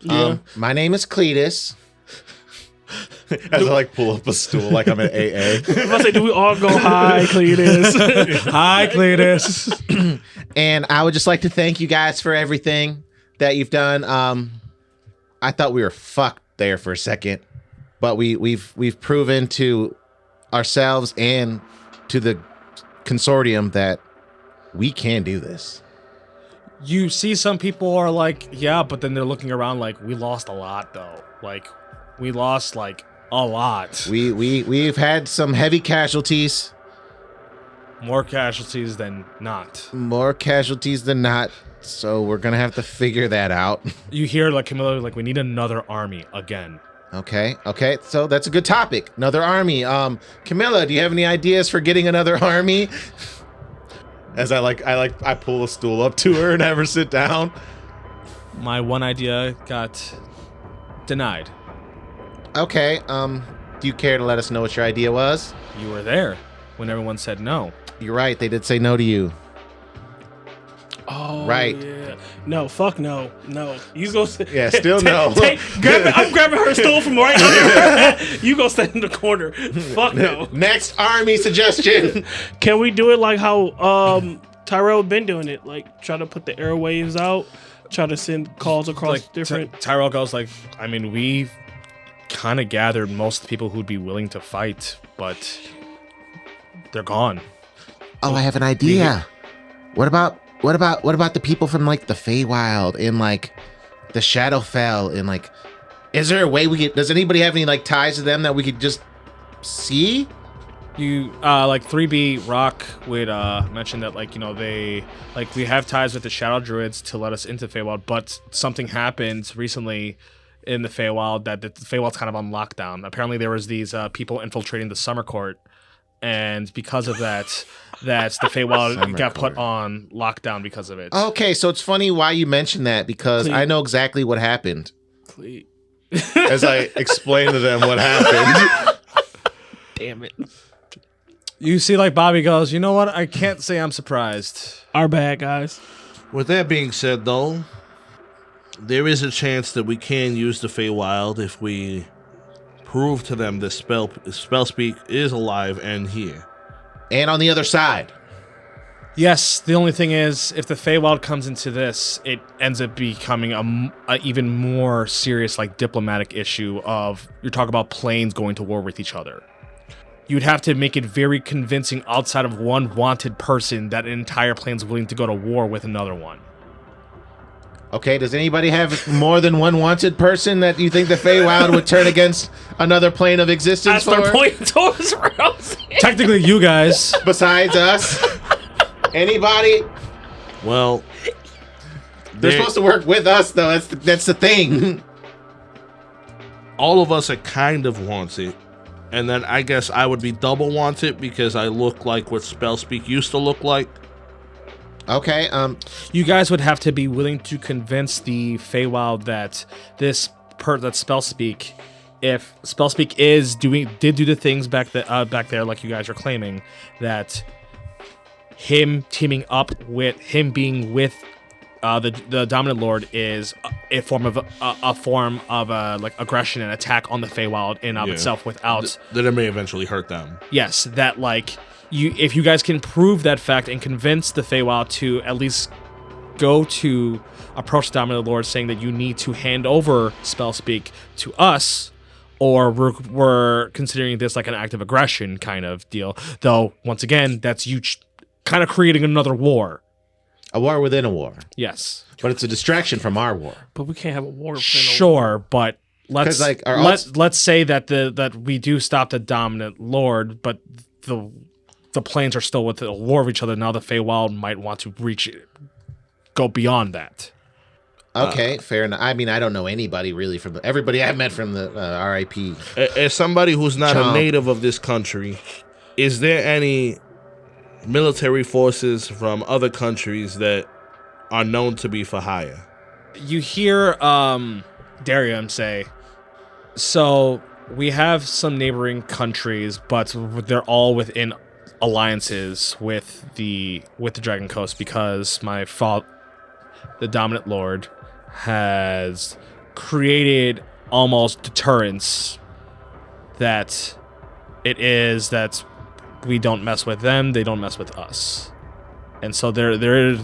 Speaker 4: Yeah.
Speaker 3: My name is Cletus. As I like pull up a stool like I'm at AA.
Speaker 4: If I say, do we all go hi, Cletus?
Speaker 2: Hi, Cletus.
Speaker 3: And I would just like to thank you guys for everything that you've done. I thought we were fucked there for a second, but we've proven to ourselves and to the consortium that we can do this.
Speaker 2: You see some people are like, yeah, but then they're looking around like, we lost a lot though. Like, we lost like a lot.
Speaker 3: We've had some heavy casualties.
Speaker 2: More casualties than not.
Speaker 3: More casualties than not. So we're gonna have to figure that out.
Speaker 2: You hear like Camilla, like, we need another army again.
Speaker 3: Okay. So that's a good topic. Another army. Camilla, do you have any ideas for getting another army? As I pull a stool up to her and have her sit down.
Speaker 2: My one idea got denied.
Speaker 3: Okay. Do you care to let us know what your idea was?
Speaker 2: You were there when everyone said no.
Speaker 3: You're right. They did say no to you.
Speaker 4: Oh,
Speaker 3: Right.
Speaker 4: Yeah. No, fuck no. No. You go sit.
Speaker 3: Yeah, still no.
Speaker 4: I'm grabbing her stool from right here. You go stand in the corner. Fuck no.
Speaker 3: Next army suggestion.
Speaker 4: Can we do it like how Tyrell been doing it? Like try to put the airwaves out, try to send calls across
Speaker 2: Like
Speaker 4: different.
Speaker 2: Tyrell goes like, I mean, we've kind of gathered most of the people who'd be willing to fight, but they're gone.
Speaker 3: Oh, I have an idea. What about the people from like the Feywild and like the Shadowfell and like, is there a way does anybody have any like ties to them that we could just see?
Speaker 2: You like 3B Rock would mention that, like, you know, they like, we have ties with the Shadow Druids to let us into Feywild, but something happened recently in the Feywild that the Feywild's kind of on lockdown. Apparently there was these people infiltrating the Summer Court, and because of that the Feywild got put on lockdown because of it.
Speaker 3: Okay, so it's funny why you mentioned that because I know exactly what happened. As I explained to them what happened.
Speaker 4: Damn it.
Speaker 2: You see, like, Bobby goes, you know what? I can't say I'm surprised.
Speaker 4: Our bad, guys.
Speaker 5: With that being said, though, there is a chance that we can use the Feywild if we prove to them that Spell Speak is alive and here.
Speaker 3: And on the other side.
Speaker 2: Yes, the only thing is, if the Feywild comes into this, it ends up becoming a even more serious, like, diplomatic issue of, you're talking about planes going to war with each other. You'd have to make it very convincing outside of one wanted person that an entire plane's willing to go to war with another one.
Speaker 3: Okay, does anybody have more than one wanted person that you think the Feywild would turn against another plane of existence
Speaker 4: I start
Speaker 3: for?
Speaker 4: pointing towards Rosie.
Speaker 2: Technically, you guys.
Speaker 3: Besides us? Anybody?
Speaker 5: Well,
Speaker 3: They're supposed to work with us, though. That's the thing.
Speaker 5: all of us are kind of wanted. And then I guess I would be double wanted because I look like what Spellspeak used to look like.
Speaker 3: Okay,
Speaker 2: You guys would have to be willing to convince the Feywild that that Spellspeak, if Spellspeak did do the things back there like you guys are claiming, that him teaming up with him being with the Dominant Lord is a form of like aggression and attack on the Feywild in of itself without
Speaker 5: That it may eventually hurt them.
Speaker 2: yes, that like if you guys can prove that fact and convince the Feywild to at least go to approach the Dominant Lord saying that you need to hand over Spellspeak to us, or we're considering this like an act of aggression kind of deal. Though, once again, that's you kind of creating another war.
Speaker 3: a war within a war.
Speaker 2: Yes.
Speaker 3: But it's a distraction from our war.
Speaker 4: But we can't have a war.
Speaker 2: Sure, but let's
Speaker 3: 'Cause, like,
Speaker 2: let's say that we do stop the Dominant Lord, but the planes are still with the war of each other. Now the Feywild might want to go beyond that.
Speaker 3: Okay, fair enough. I mean, I don't know anybody really from everybody I've met from the RIP.
Speaker 5: As somebody who's not
Speaker 3: Chomp.
Speaker 5: a native of this country, is there any military forces from other countries that are known to be for hire?
Speaker 2: You hear Darium say, so we have some neighboring countries, but they're all within alliances with the Dragon Coast because the Dominant Lord has created almost deterrence that we don't mess with them, they don't mess with us. And so there is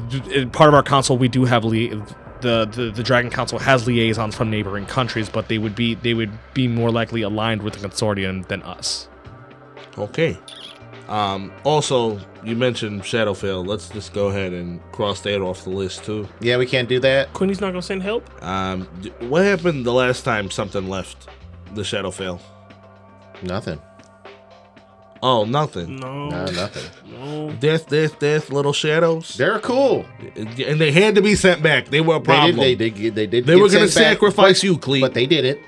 Speaker 2: part of our council. We do have the Dragon Council has liaisons from neighboring countries, but they would be more likely aligned with the consortium than us.
Speaker 5: Okay. Also, you mentioned Shadowfell. Let's just go ahead and cross that off the list too.
Speaker 3: Yeah, we can't do that.
Speaker 4: Queenie's not gonna send help.
Speaker 5: What happened the last time something left the Shadowfell?
Speaker 3: Nothing.
Speaker 5: Oh, nothing.
Speaker 4: No,
Speaker 3: No, nothing.
Speaker 4: no.
Speaker 5: Death, little shadows.
Speaker 3: They're cool.
Speaker 5: And they had to be sent back. They were a problem.
Speaker 3: They did.
Speaker 5: They
Speaker 3: get
Speaker 5: were going to
Speaker 3: sent back,
Speaker 5: sacrifice you, Cleet,
Speaker 3: but they did it.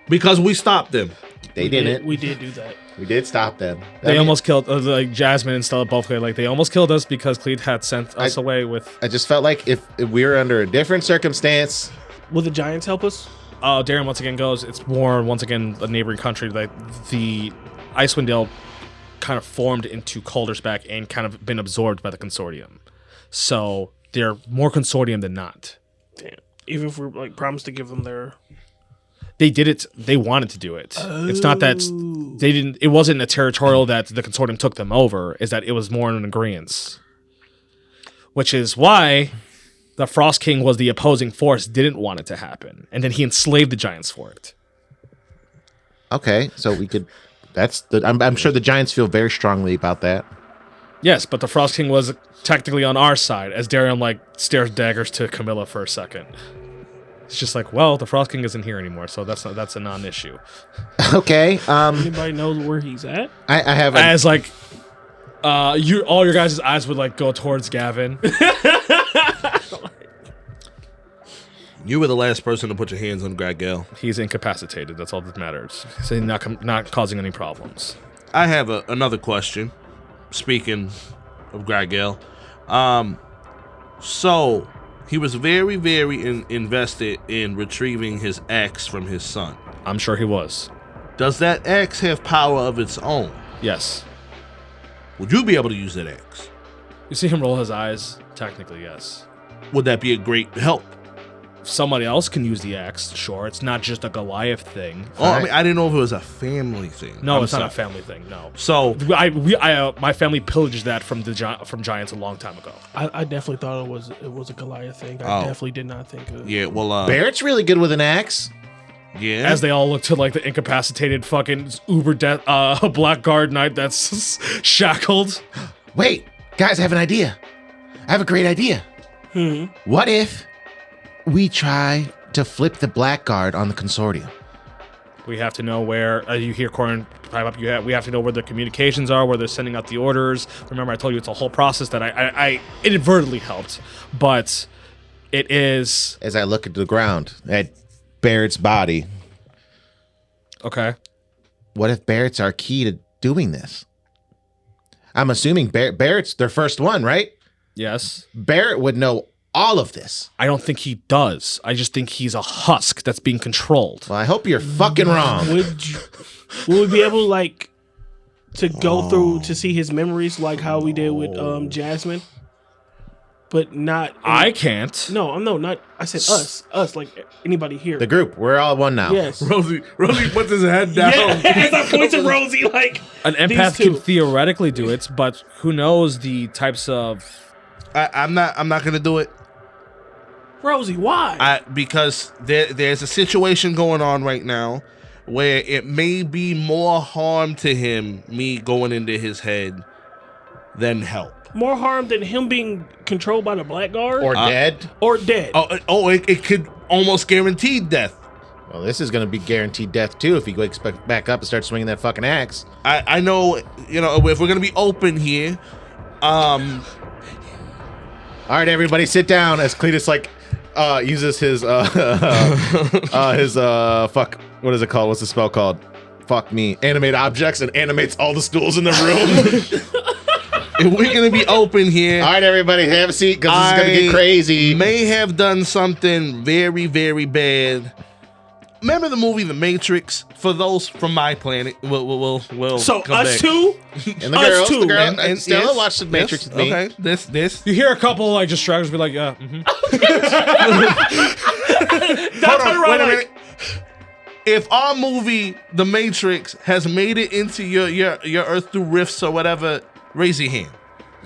Speaker 5: because we stopped them.
Speaker 3: They didn't.
Speaker 4: We did do that.
Speaker 3: We did stop them.
Speaker 2: They almost killed like Jasmine and Stella both. Like they almost killed us because Cleet had sent us away with.
Speaker 3: I just felt like if we were under a different circumstance.
Speaker 4: Will the Giants help us?
Speaker 2: Darren once again goes. It's more once again a neighboring country. Like the Icewind Dale kind of formed into Caldersback and kind of been absorbed by the consortium. So they're more consortium than not.
Speaker 4: Damn. Even if we're like promised to give them their.
Speaker 2: They did it. They wanted to do it. It's not that they didn't. It wasn't a territorial that the consortium took them over. Is that it was more an agreement, which is why the Frost King was the opposing force. Didn't want it to happen, and then he enslaved the giants for it.
Speaker 3: Okay, so we could. I'm sure the Giants feel very strongly about that.
Speaker 2: Yes, but the Frost King was technically on our side, as Darium like stares daggers to Camilla for a second. It's just like, well, the Frost King isn't here anymore, so that's a non-issue.
Speaker 3: Okay.
Speaker 4: Anybody knows where he's at?
Speaker 3: I have.
Speaker 2: As like, all your guys' eyes would like go towards Gavin.
Speaker 5: You were the last person to put your hands on Gragel.
Speaker 2: He's incapacitated. That's all that matters. So he's not causing any problems.
Speaker 5: I have another question. Speaking of Gragel, so he was very, very invested in retrieving his axe from his son.
Speaker 2: I'm sure he was.
Speaker 5: Does that axe have power of its own?
Speaker 2: Yes.
Speaker 5: Would you be able to use that axe?
Speaker 2: You see him roll his eyes. Technically, yes.
Speaker 5: Would that be a great help?
Speaker 2: somebody else can use the axe, sure. It's not just a Goliath thing.
Speaker 5: Oh, I mean, I didn't know if it was a family thing.
Speaker 2: No,
Speaker 5: I'm
Speaker 2: it's not
Speaker 5: sorry.
Speaker 2: a family thing. No.
Speaker 5: So
Speaker 2: My family pillaged that from from giants a long time ago.
Speaker 4: I definitely thought it was a Goliath thing. I
Speaker 5: Oh.
Speaker 4: definitely did not think of.
Speaker 5: yeah, well,
Speaker 3: Barrett's really good with an axe.
Speaker 5: yeah.
Speaker 2: As they all look to like the incapacitated fucking uber blackguard knight that's shackled.
Speaker 3: Wait, guys, I have an idea. I have a great idea. What if we try to flip the blackguard on the consortium?
Speaker 2: We have to know where you hear Corin pipe up. We have to know where the communications are, where they're sending out the orders. Remember, I told you it's a whole process that I inadvertently helped, but it is
Speaker 3: As I look at the ground at Barrett's body,
Speaker 2: okay.
Speaker 3: what if Barrett's our key to doing this? I'm assuming Barrett's their first one, right?
Speaker 2: Yes,
Speaker 3: Barrett would know all of this.
Speaker 2: I don't think he does. I just think he's a husk that's being controlled.
Speaker 3: Well, I hope you're fucking wrong.
Speaker 4: Would we be able to like to go through to see his memories like how we did with Jasmine? But not
Speaker 2: I can't.
Speaker 4: No, not I said us like anybody here.
Speaker 3: The group, we're all one now.
Speaker 4: Yes.
Speaker 6: Rosie puts his head down.
Speaker 4: As I point to Rosie, like
Speaker 2: An empath
Speaker 4: these two.
Speaker 2: can theoretically do it, but who knows the types of.
Speaker 5: I'm not gonna do it.
Speaker 4: Rosie, why?
Speaker 5: Because there's a situation going on right now where it may be more harm to him, me going into his head, than help.
Speaker 4: More harm than him being controlled by the blackguard
Speaker 3: Or dead.
Speaker 4: or dead.
Speaker 5: It could almost guarantee death.
Speaker 3: Well, this is going to be guaranteed death too if he wakes back up and starts swinging that fucking axe.
Speaker 5: I know, if we're gonna be open here,
Speaker 3: All right, everybody, sit down. As Cletus uses his fuck. What is it called? What's the spell called? Fuck me. Animate objects and animates all the stools in the room.
Speaker 5: if we're gonna be open here,
Speaker 3: All right, everybody, have a seat because this is going to get crazy.
Speaker 5: may have done something very, very bad. Remember the movie The Matrix? For those from my planet, we'll
Speaker 4: So
Speaker 5: come
Speaker 4: us
Speaker 5: back.
Speaker 4: two,
Speaker 3: And the
Speaker 4: us
Speaker 3: girls,
Speaker 4: too.
Speaker 3: the girl,
Speaker 5: And
Speaker 3: and Stella
Speaker 5: yes,
Speaker 3: watched the Matrix
Speaker 5: yes,
Speaker 3: with me.
Speaker 5: Okay, this.
Speaker 2: You hear a couple like distractors be like, yeah. Mm-hmm.
Speaker 5: Hold on, wait a minute. If our movie, The Matrix, has made it into your Earth through rifts or whatever, raise your hand.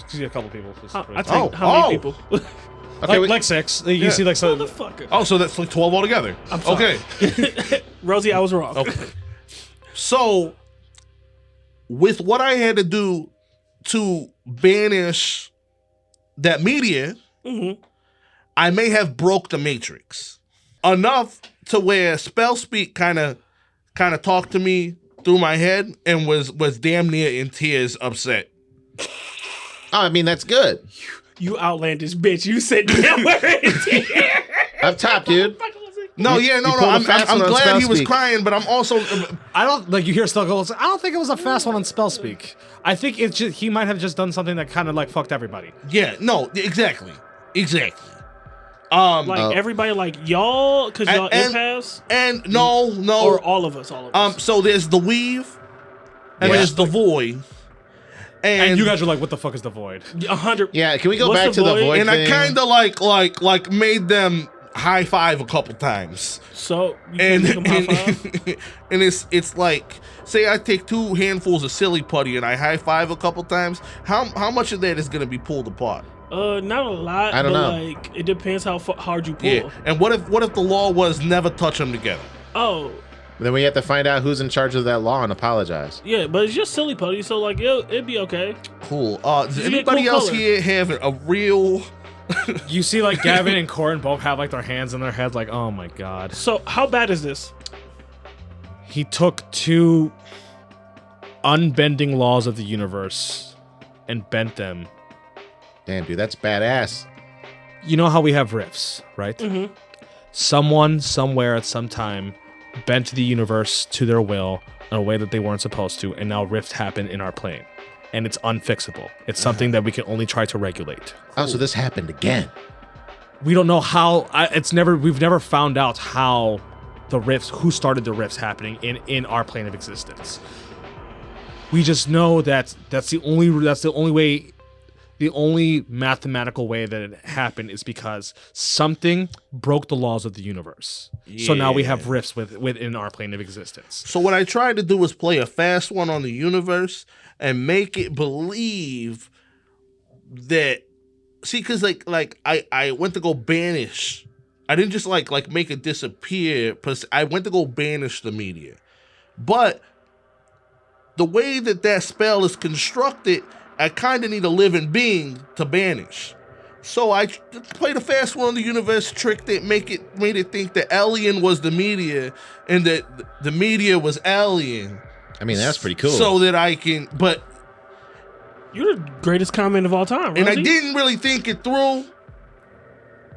Speaker 2: See a couple people.
Speaker 4: I take how many people?
Speaker 3: Okay,
Speaker 2: like 6. You see like some.
Speaker 4: Motherfucker.
Speaker 5: Oh, so that's like 12 altogether.
Speaker 4: sorry.
Speaker 5: Okay.
Speaker 4: Rosie, I was wrong.
Speaker 5: Okay. So, with what I had to do to banish that media, I may have broke the Matrix enough to where spell speak kind of talked to me through my head and was damn near in tears, upset.
Speaker 3: Oh, I mean, that's good.
Speaker 4: You outlandish bitch. You said damn we're in here.
Speaker 3: Up top, dude.
Speaker 5: No,
Speaker 3: You
Speaker 5: no.
Speaker 3: pulled a
Speaker 5: I'm
Speaker 3: fast one on
Speaker 5: glad
Speaker 3: spell
Speaker 5: he was
Speaker 3: speak.
Speaker 5: crying, but I'm also.
Speaker 2: I don't like you hear Stella go. I don't think it was a fast one on spell speak. I think it's just he might have just done something that kind of like fucked everybody.
Speaker 5: Yeah, no, exactly.
Speaker 4: Like everybody, like y'all, because y'all
Speaker 5: and-
Speaker 4: empaths,
Speaker 5: And no.
Speaker 4: or all of us.
Speaker 5: So there's the weave, and
Speaker 3: Yeah.
Speaker 5: there's the void,
Speaker 2: And you guys are like, what the fuck is the void?
Speaker 4: 100.
Speaker 3: Yeah, can we go
Speaker 4: What's
Speaker 3: back
Speaker 4: the
Speaker 3: to the
Speaker 4: void?
Speaker 3: void
Speaker 5: and I
Speaker 3: thing?
Speaker 5: kind of like made them high five a couple times,
Speaker 4: So you
Speaker 5: and
Speaker 4: can make them high five?
Speaker 5: and it's like, say I take 2 handfuls of silly putty and I high five a couple times. How much of that is gonna be pulled apart?
Speaker 4: Not a lot.
Speaker 3: I don't
Speaker 4: but
Speaker 3: know.
Speaker 4: Like it depends how hard you pull.
Speaker 5: Yeah. And what if the law was never touch them together?
Speaker 4: Oh,
Speaker 3: Then we have to find out who's in charge of that law and apologize.
Speaker 4: yeah, but it's just silly putty, so like it'd be okay.
Speaker 5: Cool. Does
Speaker 4: You get
Speaker 5: anybody
Speaker 4: cool
Speaker 5: else
Speaker 4: color.
Speaker 5: here have a real?
Speaker 2: You see, like Gavin and Corin both have like their hands in their head, like, oh my god.
Speaker 4: So how bad is this?
Speaker 2: He took 2 unbending laws of the universe and bent them.
Speaker 3: Damn, dude, that's badass.
Speaker 2: You know how we have rifts, right?
Speaker 4: Mm-hmm.
Speaker 2: Someone, somewhere, at some time, bent the universe to their will in a way that they weren't supposed to, and now rift happened in our plane. And it's unfixable. It's something that we can only try to regulate.
Speaker 3: Oh, so this happened again.
Speaker 2: We don't know how. We've never found out how the rifts, who started the rifts happening in our plane of existence. We just know that that's the only way. the only mathematical way that it happened is because something broke the laws of the universe. So now we have rifts within our plane of existence.
Speaker 5: So what I tried to do was play a fast one on the universe and make it believe that. See, because like I went to go banish. I didn't just like make it disappear. I went to go banish the media, but the way that spell is constructed, I kind of need a living being to banish. So I played a fast one on the universe, tricked it, made it think that alien was the media and that the media was alien.
Speaker 3: I mean, that's pretty cool.
Speaker 5: So that I can, but.
Speaker 4: You're the greatest comment of all time, Rosie.
Speaker 5: And I didn't really think it through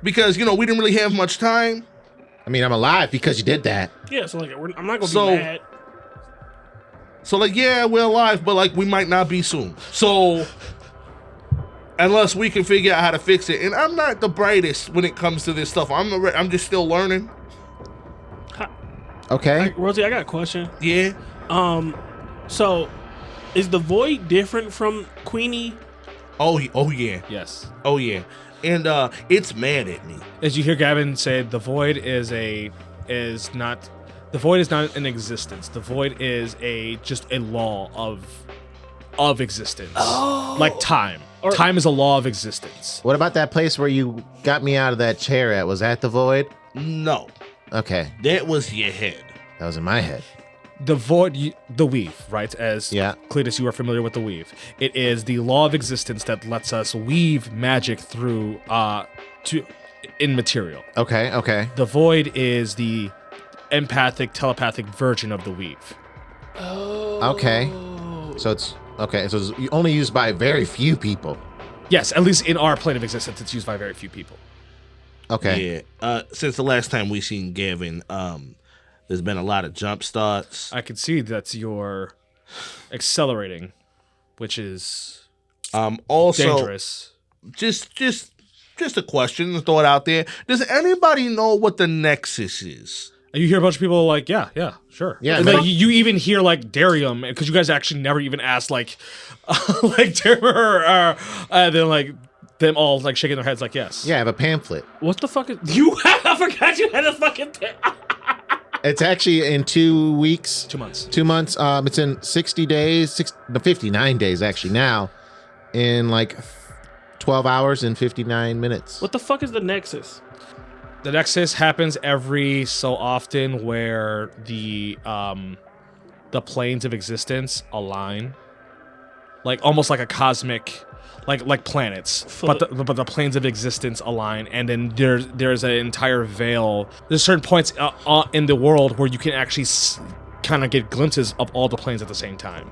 Speaker 5: because, we didn't really have much time.
Speaker 3: I mean, I'm alive because you did that.
Speaker 4: Yeah, so I'm not going to be mad.
Speaker 5: So, yeah, we're alive, but, we might not be soon. So, unless we can figure out how to fix it. And I'm not the brightest when it comes to this stuff. I'm just still learning.
Speaker 3: Okay.
Speaker 4: Rosie, I got a question.
Speaker 5: Yeah.
Speaker 4: So, is the Void different from Queenie?
Speaker 5: Oh yeah.
Speaker 2: Yes.
Speaker 5: Oh, yeah. And it's mad at me.
Speaker 2: As you hear Gavin say, the void is not an existence. The void is just a law of existence.
Speaker 4: Oh.
Speaker 2: Like time. Time is a law of existence.
Speaker 3: What about that place where you got me out of that chair at? Was that the void?
Speaker 5: No.
Speaker 3: Okay.
Speaker 5: That was your head.
Speaker 3: That was in my head.
Speaker 2: The void, the weave, right? As
Speaker 3: Yeah.
Speaker 2: Cletus, you are familiar with the weave. It is the law of existence that lets us weave magic through in material.
Speaker 3: Okay.
Speaker 2: The void is the empathic, telepathic version of the weave.
Speaker 3: Okay. So it's only used by very few people.
Speaker 2: Yes, at least in our plane of existence, it's used by very few people.
Speaker 3: Okay.
Speaker 5: Yeah. Since the last time we seen Gavin, there's been a lot of jump starts.
Speaker 2: I can see that you're accelerating, which is
Speaker 5: Also
Speaker 2: dangerous.
Speaker 5: Just a question to throw it out there. Does anybody know what the Nexus is?
Speaker 2: And you hear a bunch of people like, yeah, sure.
Speaker 3: Yeah,
Speaker 2: And
Speaker 3: but-
Speaker 2: then you even hear like Darium, because you guys actually never even asked like Darium then like them all like shaking their heads like yes.
Speaker 3: Yeah, I have a pamphlet.
Speaker 4: What the fuck is you? I forgot you had a fucking.
Speaker 3: It's actually in 2 weeks.
Speaker 2: 2 months.
Speaker 3: 2 months. It's in 60 days, 59 days actually now, in like 12 hours and 59 minutes.
Speaker 4: What the fuck is the Nexus?
Speaker 2: The Nexus happens every so often where the planes of existence align, like almost like a cosmic, like planets, but the planes of existence align, and then there's an entire veil. There's certain points in the world where you can actually kind of get glimpses of all the planes at the same time.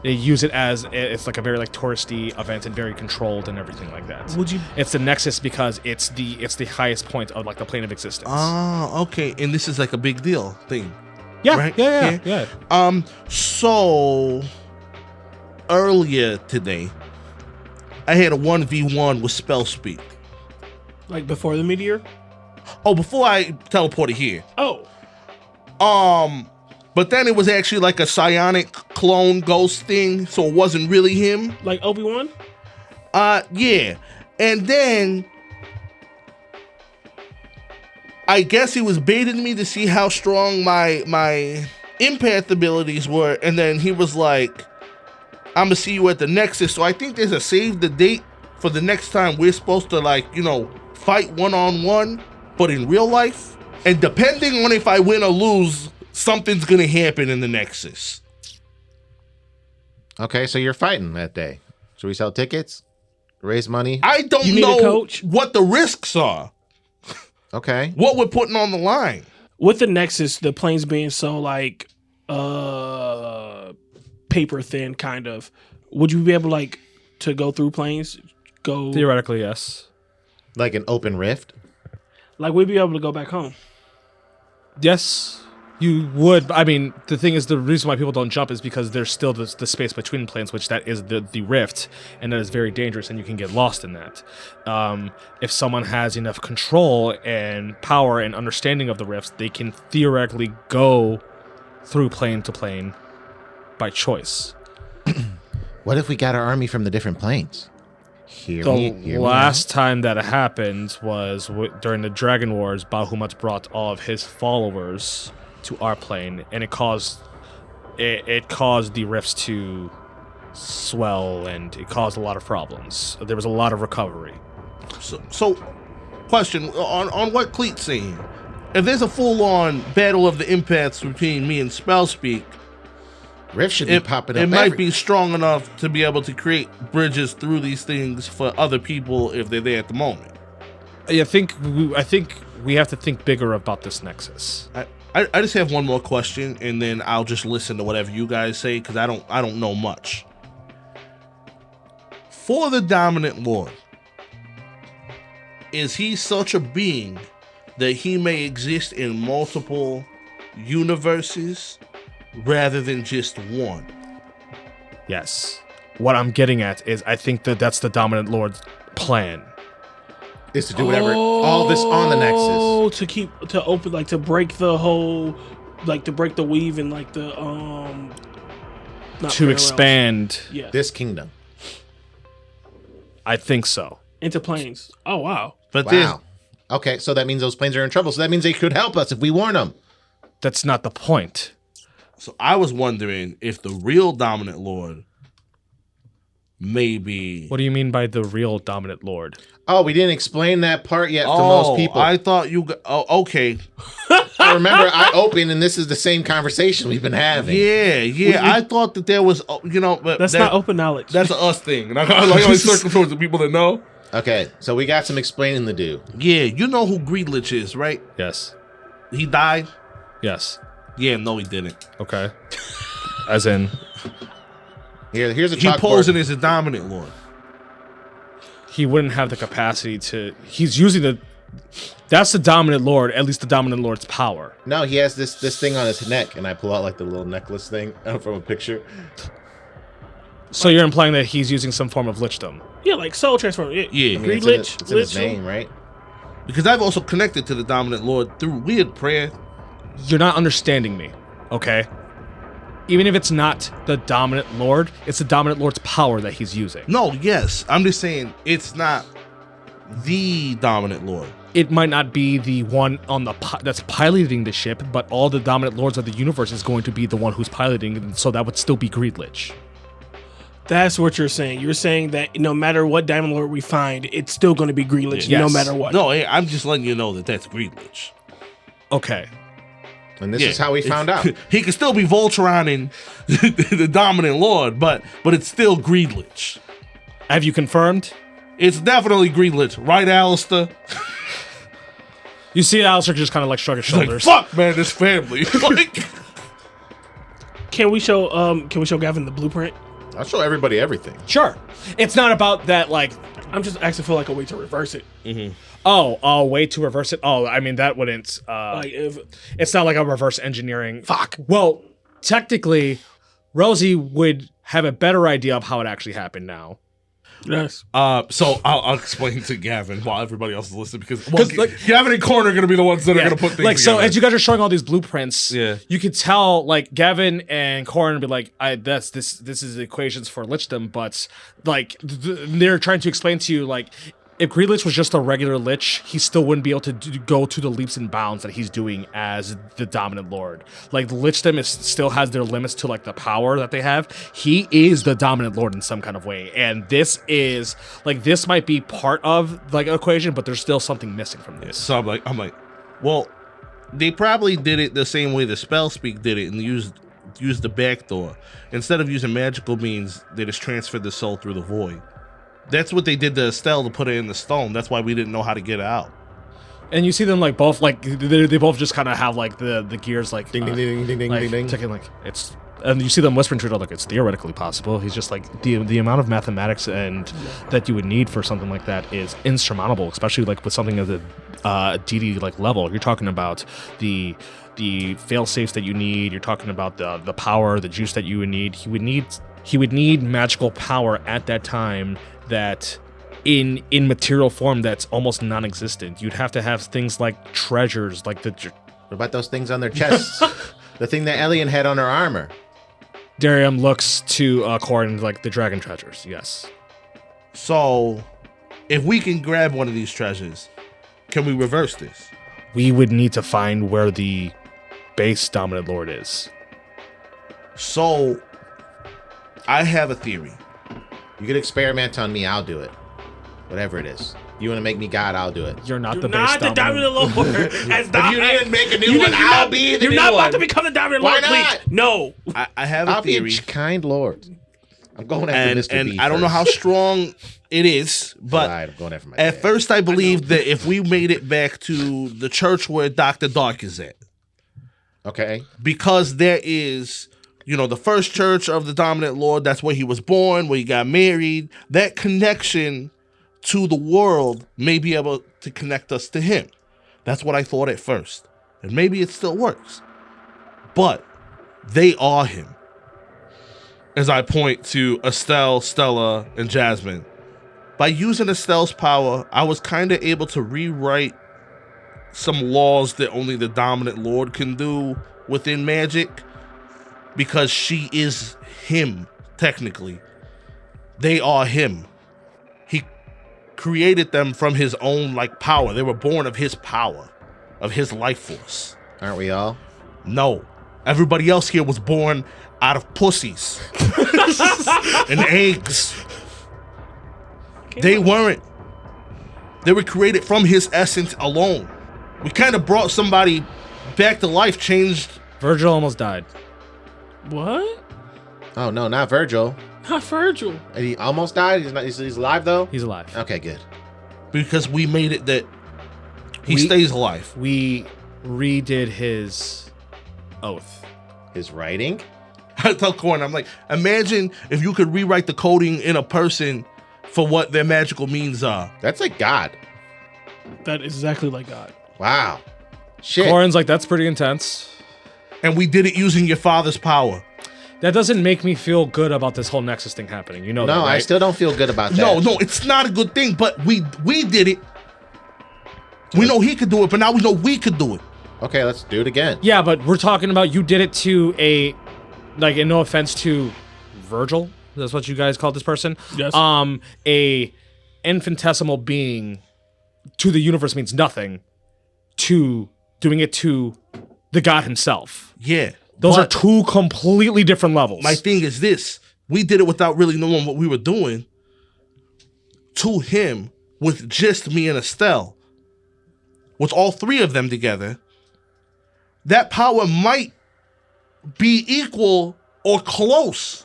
Speaker 2: They use it as it's like a very like touristy event and very controlled and everything like that. It's the Nexus because it's the highest point of like the plane of existence.
Speaker 5: Oh, okay. And this is like a big deal thing.
Speaker 2: Yeah,
Speaker 5: right?
Speaker 2: yeah.
Speaker 5: So earlier today, I had a 1v1 with Spell Speak.
Speaker 4: Like before the meteor?
Speaker 5: Oh, before I teleported here.
Speaker 4: Oh.
Speaker 5: But then it was actually like a psionic clone ghost thing, so it wasn't really him.
Speaker 4: Like Obi-Wan?
Speaker 5: Yeah. And then I guess he was baiting me to see how strong my empath abilities were, and then he was like, I'm gonna see you at the Nexus. So I think there's a save the date for the next time we're supposed to fight one-on-one, but in real life. And depending on if I win or lose, something's gonna happen in the Nexus.
Speaker 3: Okay, so you're fighting that day. Should we sell tickets? Raise money?
Speaker 5: I don't
Speaker 4: You need a
Speaker 5: know
Speaker 4: coach?
Speaker 5: what the risks are.
Speaker 3: Okay.
Speaker 5: What we're putting on the line.
Speaker 4: With the Nexus, the planes being so like paper thin kind of, would you be able to go through planes?
Speaker 2: Theoretically, yes.
Speaker 3: Like an open rift?
Speaker 4: Like we'd be able to go back home.
Speaker 2: Yes, you would. I mean, the thing is, the reason why people don't jump is because there's still the space between planes, which that is the rift, and that is very dangerous, and you can get lost in that. If someone has enough control and power and understanding of the rifts, they can theoretically go through plane to plane by choice.
Speaker 3: What if we got our army from the different planes?
Speaker 2: The last time that happened was during the Dragon Wars. Bahamut brought all of his followers to our plane, and it caused the rifts to swell, and it caused a lot of problems. There was a lot of recovery.
Speaker 5: So question on what Cleet's saying. If there's a full-on battle of the empaths between me and Spellspeak,
Speaker 3: Rift should be popping up.
Speaker 5: It might be strong enough to be able to create bridges through these things for other people if they're there at the moment.
Speaker 2: I think we have to think bigger about this nexus.
Speaker 5: I just have one more question, and then I'll just listen to whatever you guys say because I don't know much. For the Dominant Lord, is he such a being that he may exist in multiple universes rather than just one?
Speaker 2: Yes. What I'm getting at is I think that's the Dominant Lord's plan.
Speaker 3: Is to do whatever, all this on the Nexus.
Speaker 4: Oh, to open, like, to break the whole, like, to break the weave and, like, the, not
Speaker 2: to expand
Speaker 3: this kingdom.
Speaker 2: I think so.
Speaker 4: Into planes. Oh, wow.
Speaker 5: But
Speaker 3: wow. Okay, so that means those planes are in trouble. So that means they could help us if we warn them.
Speaker 2: That's not the point.
Speaker 5: So I was wondering if the real Dominant Lord maybe...
Speaker 2: What do you mean by the real Dominant Lord?
Speaker 3: Oh, we didn't explain that part yet to most people.
Speaker 5: I thought you... okay.
Speaker 3: Remember, I opened, and this is the same conversation we've been having.
Speaker 5: Yeah. I thought that there was, but
Speaker 4: that's not open knowledge.
Speaker 5: That's an us thing. And I like circle towards the people that know.
Speaker 3: Okay, so we got some explaining to do.
Speaker 5: Yeah, you know who Greedlich is, right?
Speaker 2: Yes.
Speaker 5: He died?
Speaker 2: Yes.
Speaker 5: Yeah, no, he didn't.
Speaker 2: Okay. As in...
Speaker 3: Here's a
Speaker 5: He
Speaker 3: chalkboard.
Speaker 5: posing as a Dominant Lord.
Speaker 2: He wouldn't have the capacity to... He's using the... That's the Dominant Lord, at least the Dominant Lord's power.
Speaker 3: No, he has this thing on his neck, and I pull out, like, the little necklace thing from a picture.
Speaker 2: So you're implying that he's using some form of lichdom?
Speaker 4: Yeah, like soul transform. Yeah.
Speaker 5: Yeah.
Speaker 3: I mean,
Speaker 4: Greed
Speaker 3: it's
Speaker 4: Lich.
Speaker 3: in his name, right?
Speaker 5: Because I've also connected to the Dominant Lord through weird prayer.
Speaker 2: You're not understanding me, okay? Even if it's not the Dominant Lord, it's the Dominant Lord's power that he's using.
Speaker 5: No, yes. I'm just saying it's not the Dominant Lord.
Speaker 2: It might not be the one on that's piloting the ship, but all the Dominant Lords of the universe is going to be the one who's piloting, so that would still be Greedlich.
Speaker 4: That's what you're saying. You're saying that no matter what Diamond Lord we find, it's still going to be Greedlich,
Speaker 2: Yes.
Speaker 4: no matter what.
Speaker 5: No, I'm just letting you know that that's Greedlich.
Speaker 2: Okay.
Speaker 3: And this is how we found out.
Speaker 5: He could still be Voltron the Dominant Lord, but it's still Greedlich.
Speaker 2: Have you confirmed?
Speaker 5: It's definitely Greedlich, right, Alistair?
Speaker 2: You see Alistair just kind of like shrug his shoulders.
Speaker 5: Like, fuck, man, this family. Like,
Speaker 4: Can we show Gavin the blueprint?
Speaker 3: I'll show everybody everything.
Speaker 2: Sure. It's not about that, like...
Speaker 4: I'm just asking for like a way to reverse it.
Speaker 2: Oh, way to reverse it? Oh, I mean, that wouldn't...
Speaker 4: Like if
Speaker 2: it's not like a reverse engineering... Fuck. Well, technically, Rosie would have a better idea of how it actually happened now.
Speaker 4: yes.
Speaker 5: so I'll explain to Gavin while everybody else is listening because
Speaker 2: like-
Speaker 5: Gavin and Corner are going to be the ones that are going to put things
Speaker 2: like, so
Speaker 5: together.
Speaker 2: as you guys are showing all these blueprints,
Speaker 5: Yeah.
Speaker 2: you could tell, like, Gavin and Corin would be like, this is equations for lichdom, but, like, they're trying to explain to you, like, if Greedlich was just a regular Lich, he still wouldn't be able to go to the leaps and bounds that he's doing as the Dominant Lord. Like, Lichdom still has their limits to, like, the power that they have. He is the Dominant Lord in some kind of way, and this is, like, this might be part of, like, an equation, but there's still something missing from this.
Speaker 5: So I'm like, well, they probably did it the same way the Spellspeak did it and used the back door. Instead of using magical means, they just transferred the soul through the void. That's what they did to Estelle to put it in the stone. That's why we didn't know how to get it out.
Speaker 2: And you see them, like, both, like, they both just kind of have, like, the gears, like,
Speaker 3: Ding, ding, ding, ding, ding,
Speaker 2: like,
Speaker 3: ding, ding.
Speaker 2: ticking, like, it's... And you see them whispering to each other, like, it's theoretically possible. He's just like, the amount of mathematics and that you would need for something like that is insurmountable, especially, like, with something of the DD, like, level. You're talking about the fail safes that you need. You're talking about the power, the juice that you would need. He would need magical power at that time that in material form that's almost non-existent. You'd have to have things like treasures, like
Speaker 3: What about those things on their chests? The thing that Elian had on her armor.
Speaker 2: Darium looks to Corin, like, the dragon treasures. Yes.
Speaker 5: So, if we can grab one of these treasures, can we reverse this?
Speaker 2: We would need to find where the base dominant lord is.
Speaker 5: So, I have a theory.
Speaker 3: You can experiment on me, I'll do it. Whatever it is. You want to make me God, I'll do it.
Speaker 2: You're not
Speaker 4: You're
Speaker 2: the
Speaker 4: not
Speaker 2: base
Speaker 4: the
Speaker 2: dominant.
Speaker 4: dominant lord.
Speaker 3: If you didn't make a new one, I'll be the
Speaker 4: You're
Speaker 3: new
Speaker 4: not
Speaker 3: one.
Speaker 4: about to become the dominant
Speaker 3: Why
Speaker 4: lord, please.
Speaker 3: not?
Speaker 4: No.
Speaker 5: I have a
Speaker 3: I'll be
Speaker 5: theory.
Speaker 3: a kind lord. I'm going after Mr.
Speaker 5: And
Speaker 3: B
Speaker 5: I don't know how
Speaker 3: first.
Speaker 5: strong it is, but
Speaker 3: Alright, I'm going after my
Speaker 5: at
Speaker 3: dad.
Speaker 5: first I believed that if we made it back to the church where Dr. Dark is at,
Speaker 3: Okay.
Speaker 5: because there is, the first church of the dominant lord, that's where he was born, where he got married, that connection to the world may be able to connect us to him. That's what I thought at first. And maybe it still works. But they are him. As I point to Estelle, Stella, and Jasmine. By using Estelle's power, I was kind of able to rewrite some laws that only the dominant lord can do within magic, because she is him, technically. They are him. He created them from his own power. They were born of his power, of his life force.
Speaker 3: Aren't we all?
Speaker 5: No. Everybody else here was born out of pussies and eggs. They weren't. They were created from his essence alone. We kind of brought somebody back to life, changed.
Speaker 2: Virgil almost died.
Speaker 4: What?
Speaker 3: Oh no, not Virgil.
Speaker 4: Not Virgil.
Speaker 3: And he almost died. He's alive though.
Speaker 2: He's alive.
Speaker 3: Okay, good.
Speaker 5: Because we made it that he
Speaker 2: We-
Speaker 5: stays alive.
Speaker 2: We redid his oath.
Speaker 3: His writing.
Speaker 5: I tell Corn, I'm like, imagine if you could rewrite the coding in a person for what their magical means are.
Speaker 3: That's like God.
Speaker 4: That is exactly like God.
Speaker 3: Wow. Shit.
Speaker 2: Corin's like, that's pretty intense.
Speaker 5: And we did it using your father's power.
Speaker 2: That doesn't make me feel good about this whole Nexus thing happening. You know that,
Speaker 3: No,
Speaker 2: right?
Speaker 3: I still don't feel good about that.
Speaker 5: No, it's not a good thing, but we did it. We know he could do it, but now we know we could do it.
Speaker 3: Okay, let's do it again.
Speaker 2: Yeah, but we're talking about you did it to a, and no offense to Virgil. That's what you guys call this person.
Speaker 4: Yes.
Speaker 2: A infinitesimal being to the universe means nothing. To doing it to the god himself.
Speaker 5: Yeah.
Speaker 2: Those
Speaker 5: but
Speaker 2: are two completely different levels.
Speaker 5: my thing is this. We did it without really knowing what we were doing to him with just me and Estelle. With all three of them together, that power might be equal or close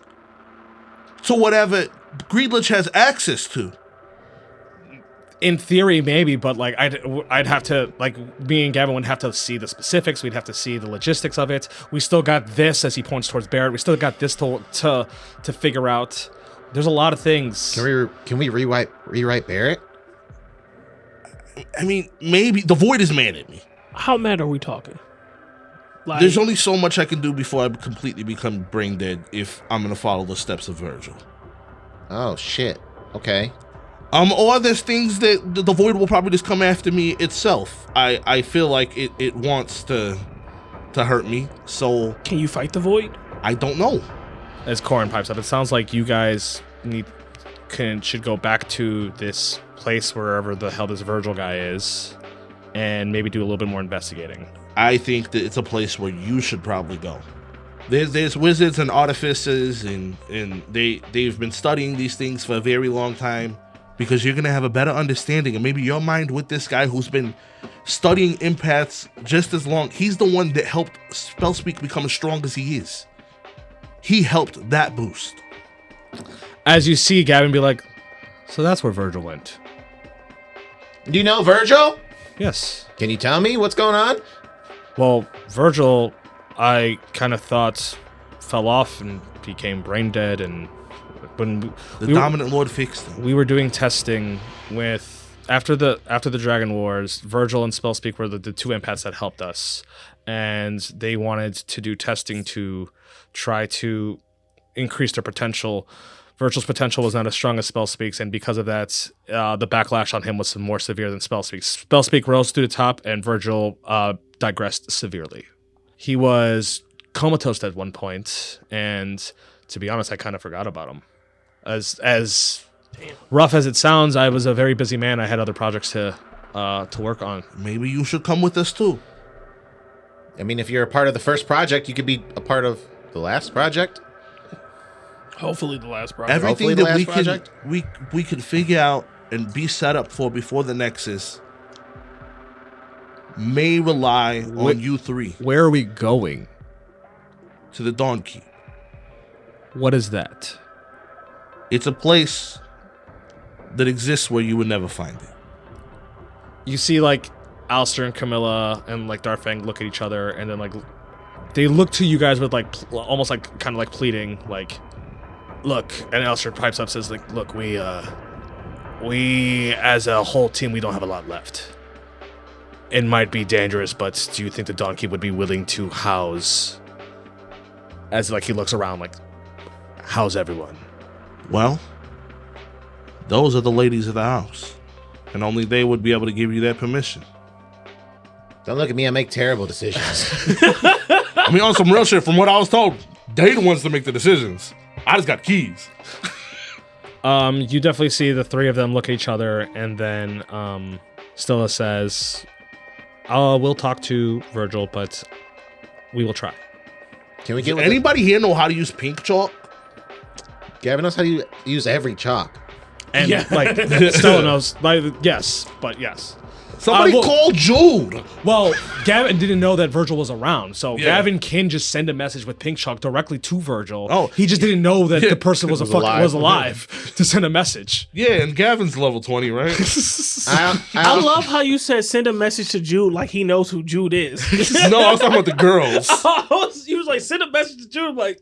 Speaker 5: to whatever Greedlich has access to.
Speaker 2: In theory, maybe, but I'd have to, me and Gavin would have to see the specifics. We'd have to see the logistics of it. We still got this, as he points towards Barrett. We still got this to figure out. There's a lot of things.
Speaker 3: Can we rewrite Barrett?
Speaker 5: I mean, maybe the Void is mad at me.
Speaker 4: How mad are we talking? Like,
Speaker 5: There's only so much I can do before I completely become brain dead if I'm gonna follow the steps of Virgil.
Speaker 3: Oh shit. Okay.
Speaker 5: Or there's things that the Void will probably just come after me itself. I feel like it wants to hurt me, so
Speaker 4: can you fight the void?
Speaker 5: I don't know.
Speaker 2: As Corin pipes up, it sounds like you guys should go back to this place wherever the hell this Virgil guy is, and maybe do a little bit more investigating.
Speaker 5: I think that it's a place where you should probably go. There's wizards and artificers, and they've been studying these things for a very long time, because you're gonna have a better understanding, and maybe your mind with this guy who's been studying empaths just as long. He's the one that helped Spellspeak become as strong as he is. He helped that boost.
Speaker 2: As you see Gavin be like, so that's where Virgil went.
Speaker 3: Do you know Virgil?
Speaker 2: Yes.
Speaker 3: Can you tell me what's going on?
Speaker 2: Well, Virgil, I kind of thought fell off and became brain dead, and when
Speaker 5: The
Speaker 2: we
Speaker 5: dominant lord fixed him.
Speaker 2: we were doing testing with after the Dragon Wars, Virgil and Spellspeak were the two empaths that helped us, and they wanted to do testing to try to increase their potential. Virgil's potential was not as strong as Spellspeak's, and because of that, the backlash on him was more severe than Spellspeak's. Spellspeak rose to the top, and Virgil digressed severely. He was comatose at one point, and to be honest, I kind of forgot about him. As rough as it sounds, I was a very busy man. I had other projects to work on.
Speaker 5: Maybe you should come with us too.
Speaker 3: I mean, if you're a part of the first project, you could be a part of the last project.
Speaker 4: Hopefully the last project.
Speaker 5: Everything
Speaker 3: Hopefully the
Speaker 5: that we
Speaker 3: last
Speaker 5: can
Speaker 3: project.
Speaker 5: we can figure out and be set up for before the Nexus may rely on you three
Speaker 2: Where are we going?
Speaker 5: to the Dawn Keep.
Speaker 2: What is that?
Speaker 5: It's a place that exists where you would never find it.
Speaker 2: You see, like, Alistair and Camilla and, like, Darfang look at each other, and then, like, they look to you guys with, like, almost, like, kind of, like, pleading, like, look, and Alistair pipes up, says, like, look, we, as a whole team, we don't have a lot left. It might be dangerous, but do you think the Dawn Keep would be willing to house, as, like, he looks around, like, house everyone?
Speaker 5: Well, those are the ladies of the house, and only they would be able to give you that permission.
Speaker 3: Don't look at me. I make terrible decisions.
Speaker 5: I mean, on some real shit, from what I was told, they the ones to make the decisions. I just got keys.
Speaker 2: You definitely see the three of them look at each other, and then Stella says, we'll talk to Virgil, but we will try.
Speaker 3: Can we get
Speaker 5: Does
Speaker 3: with
Speaker 5: anybody here know how to use pink chalk?
Speaker 3: Gavin knows how to use every chalk.
Speaker 2: And, like, Stella knows, like, yes, but yes.
Speaker 5: Somebody
Speaker 2: well-
Speaker 5: call Jude.
Speaker 2: Well, Gavin didn't know that Virgil was around, so
Speaker 5: Yeah.
Speaker 2: Gavin can just send a message with pink chalk directly to Virgil.
Speaker 5: Oh.
Speaker 2: He just didn't know that the person was
Speaker 3: alive.
Speaker 2: alive to send a message.
Speaker 5: Yeah, and Gavin's level 20, right?
Speaker 4: I love how you said send a message to Jude like he knows who Jude is.
Speaker 5: No, I was talking about the girls.
Speaker 4: He was like, send a message to Jude. Like,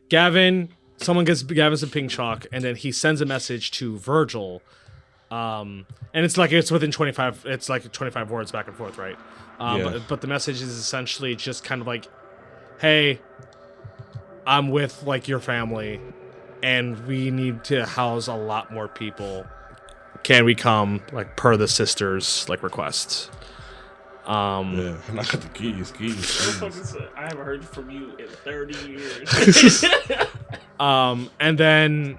Speaker 2: Gavin, someone gives Gavin some pink chalk, and then he sends a message to Virgil. And it's within 25. It's like 25 words back and forth, right?
Speaker 5: Yeah.
Speaker 2: But the message is essentially just kind of like, "Hey, I'm with like your family, and we need to house a lot more people. Can we come like per the sisters like requests?"
Speaker 5: Yeah, and I got the keys.
Speaker 4: I haven't heard from you in 30 years.
Speaker 2: And then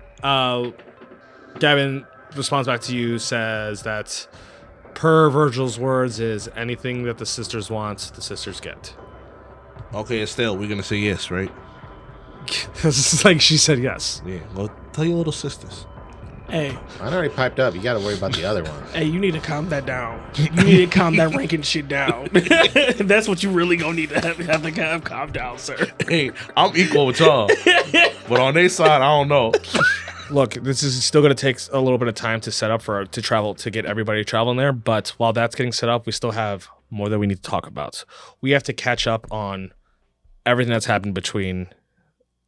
Speaker 2: Gavin responds back to you, says that per Virgil's words is anything that the sisters want, the sisters get.
Speaker 5: Okay, Estelle, we're gonna say yes, right?
Speaker 2: It's like she said yes.
Speaker 5: Yeah. Well, tell your little sisters.
Speaker 4: Hey,
Speaker 3: I already piped up. You got to worry about the other one.
Speaker 4: you need to calm that down. You need to calm that ranking shit down. That's what you really gonna need to have calm down, sir.
Speaker 5: Hey, I'm equal with y'all, but on their side, I don't know.
Speaker 2: Look, this is still going to take a little bit of time to set up to get everybody traveling there. But while that's getting set up, we still have more that we need to talk about. We have to catch up on everything that's happened between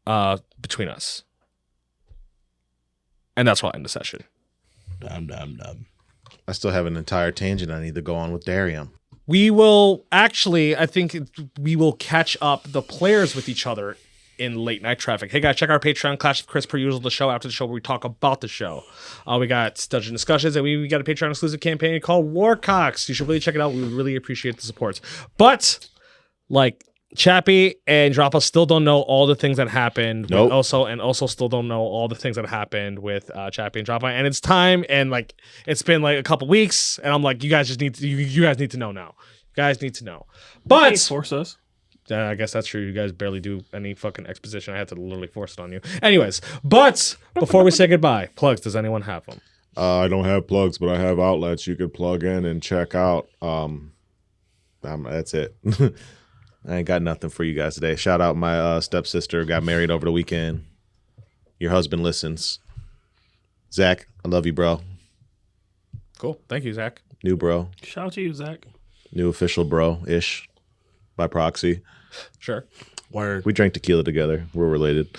Speaker 2: us, and that's why I'll end the session.
Speaker 5: Dumb.
Speaker 3: I still have an entire tangent I need to go on with Darium.
Speaker 2: We will actually, I think we will catch up the players with each other in late night traffic. Hey guys, check our Patreon, Clash of Chris per usual, the show after the show where we talk about the show. We got Dungeon Discussions, and we got a Patreon exclusive campaign called Warcocks. You should really check it out. We would really appreciate the support. But like Chappie and Droppa still don't know all the things that happened.
Speaker 3: Nope.
Speaker 2: Also still don't know all the things that happened with Chappie and Droppa. And it's time, and like it's been like a couple weeks, and I'm like, you guys need to know now. You guys need to know. But
Speaker 4: Force us.
Speaker 2: I guess that's true. You guys barely do any fucking exposition. I had to literally force it on you. Anyways, but before we say goodbye, plugs. Does anyone have them?
Speaker 7: I don't have plugs, but I have outlets you could plug in and check out. That's it.
Speaker 3: I ain't got nothing for you guys today. Shout out my stepsister, got married over the weekend. Your husband listens. Zach, I love you, bro.
Speaker 2: Cool. Thank you, Zach.
Speaker 3: New bro.
Speaker 4: Shout out to you, Zach.
Speaker 3: New official bro-ish by proxy.
Speaker 2: Sure.
Speaker 5: Word.
Speaker 3: We drank tequila together. We're related.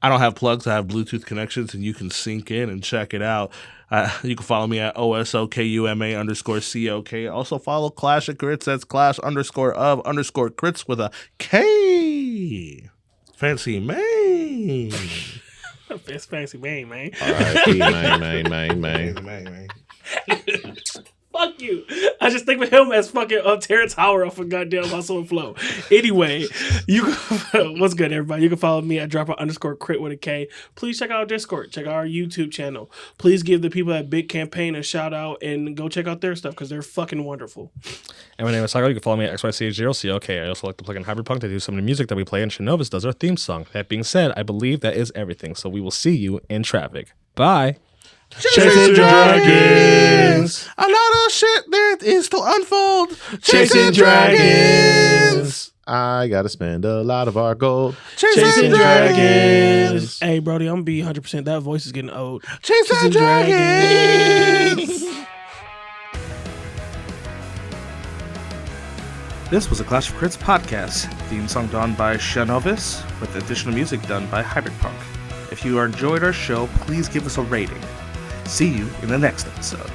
Speaker 5: I don't have plugs. I have Bluetooth connections, and you can sync in and check it out. You can follow me at OSOKUMA_COK. Also follow Clash of Crits. That's Clash_of_Crits with a K. Fancy man.
Speaker 4: It's fancy man.
Speaker 3: R.I.P. man.
Speaker 5: Man.
Speaker 4: Fuck you. I just think of him as fucking Terrence Howard off of goddamn Hustle and Flow. Anyway, what's good, everybody? You can follow me at dropper_crit with a K. Please check out our Discord. Check out our YouTube channel. Please give the people at Big Campaign a shout out and go check out their stuff because they're fucking wonderful.
Speaker 2: And my name is Sago. You can follow me at XYCH0COK. I also like to plug in Hyperpunk to do some of the music that we play, and Shinovis does our theme song. That being said, I believe that is everything. So we will see you in traffic. Bye.
Speaker 5: Chasing dragons. A lot of shit that is to unfold. Chasing dragons.
Speaker 3: I gotta spend a lot of our gold.
Speaker 5: Chasing dragons.
Speaker 4: Hey, Brody, I'm gonna be 100%. That voice is getting old.
Speaker 5: Chasing dragons.
Speaker 8: This was a Clash of Crits podcast. Theme song done by Shanovis, with additional music done by Hyperpunk. If you enjoyed our show, please give us a rating. See you in the next episode.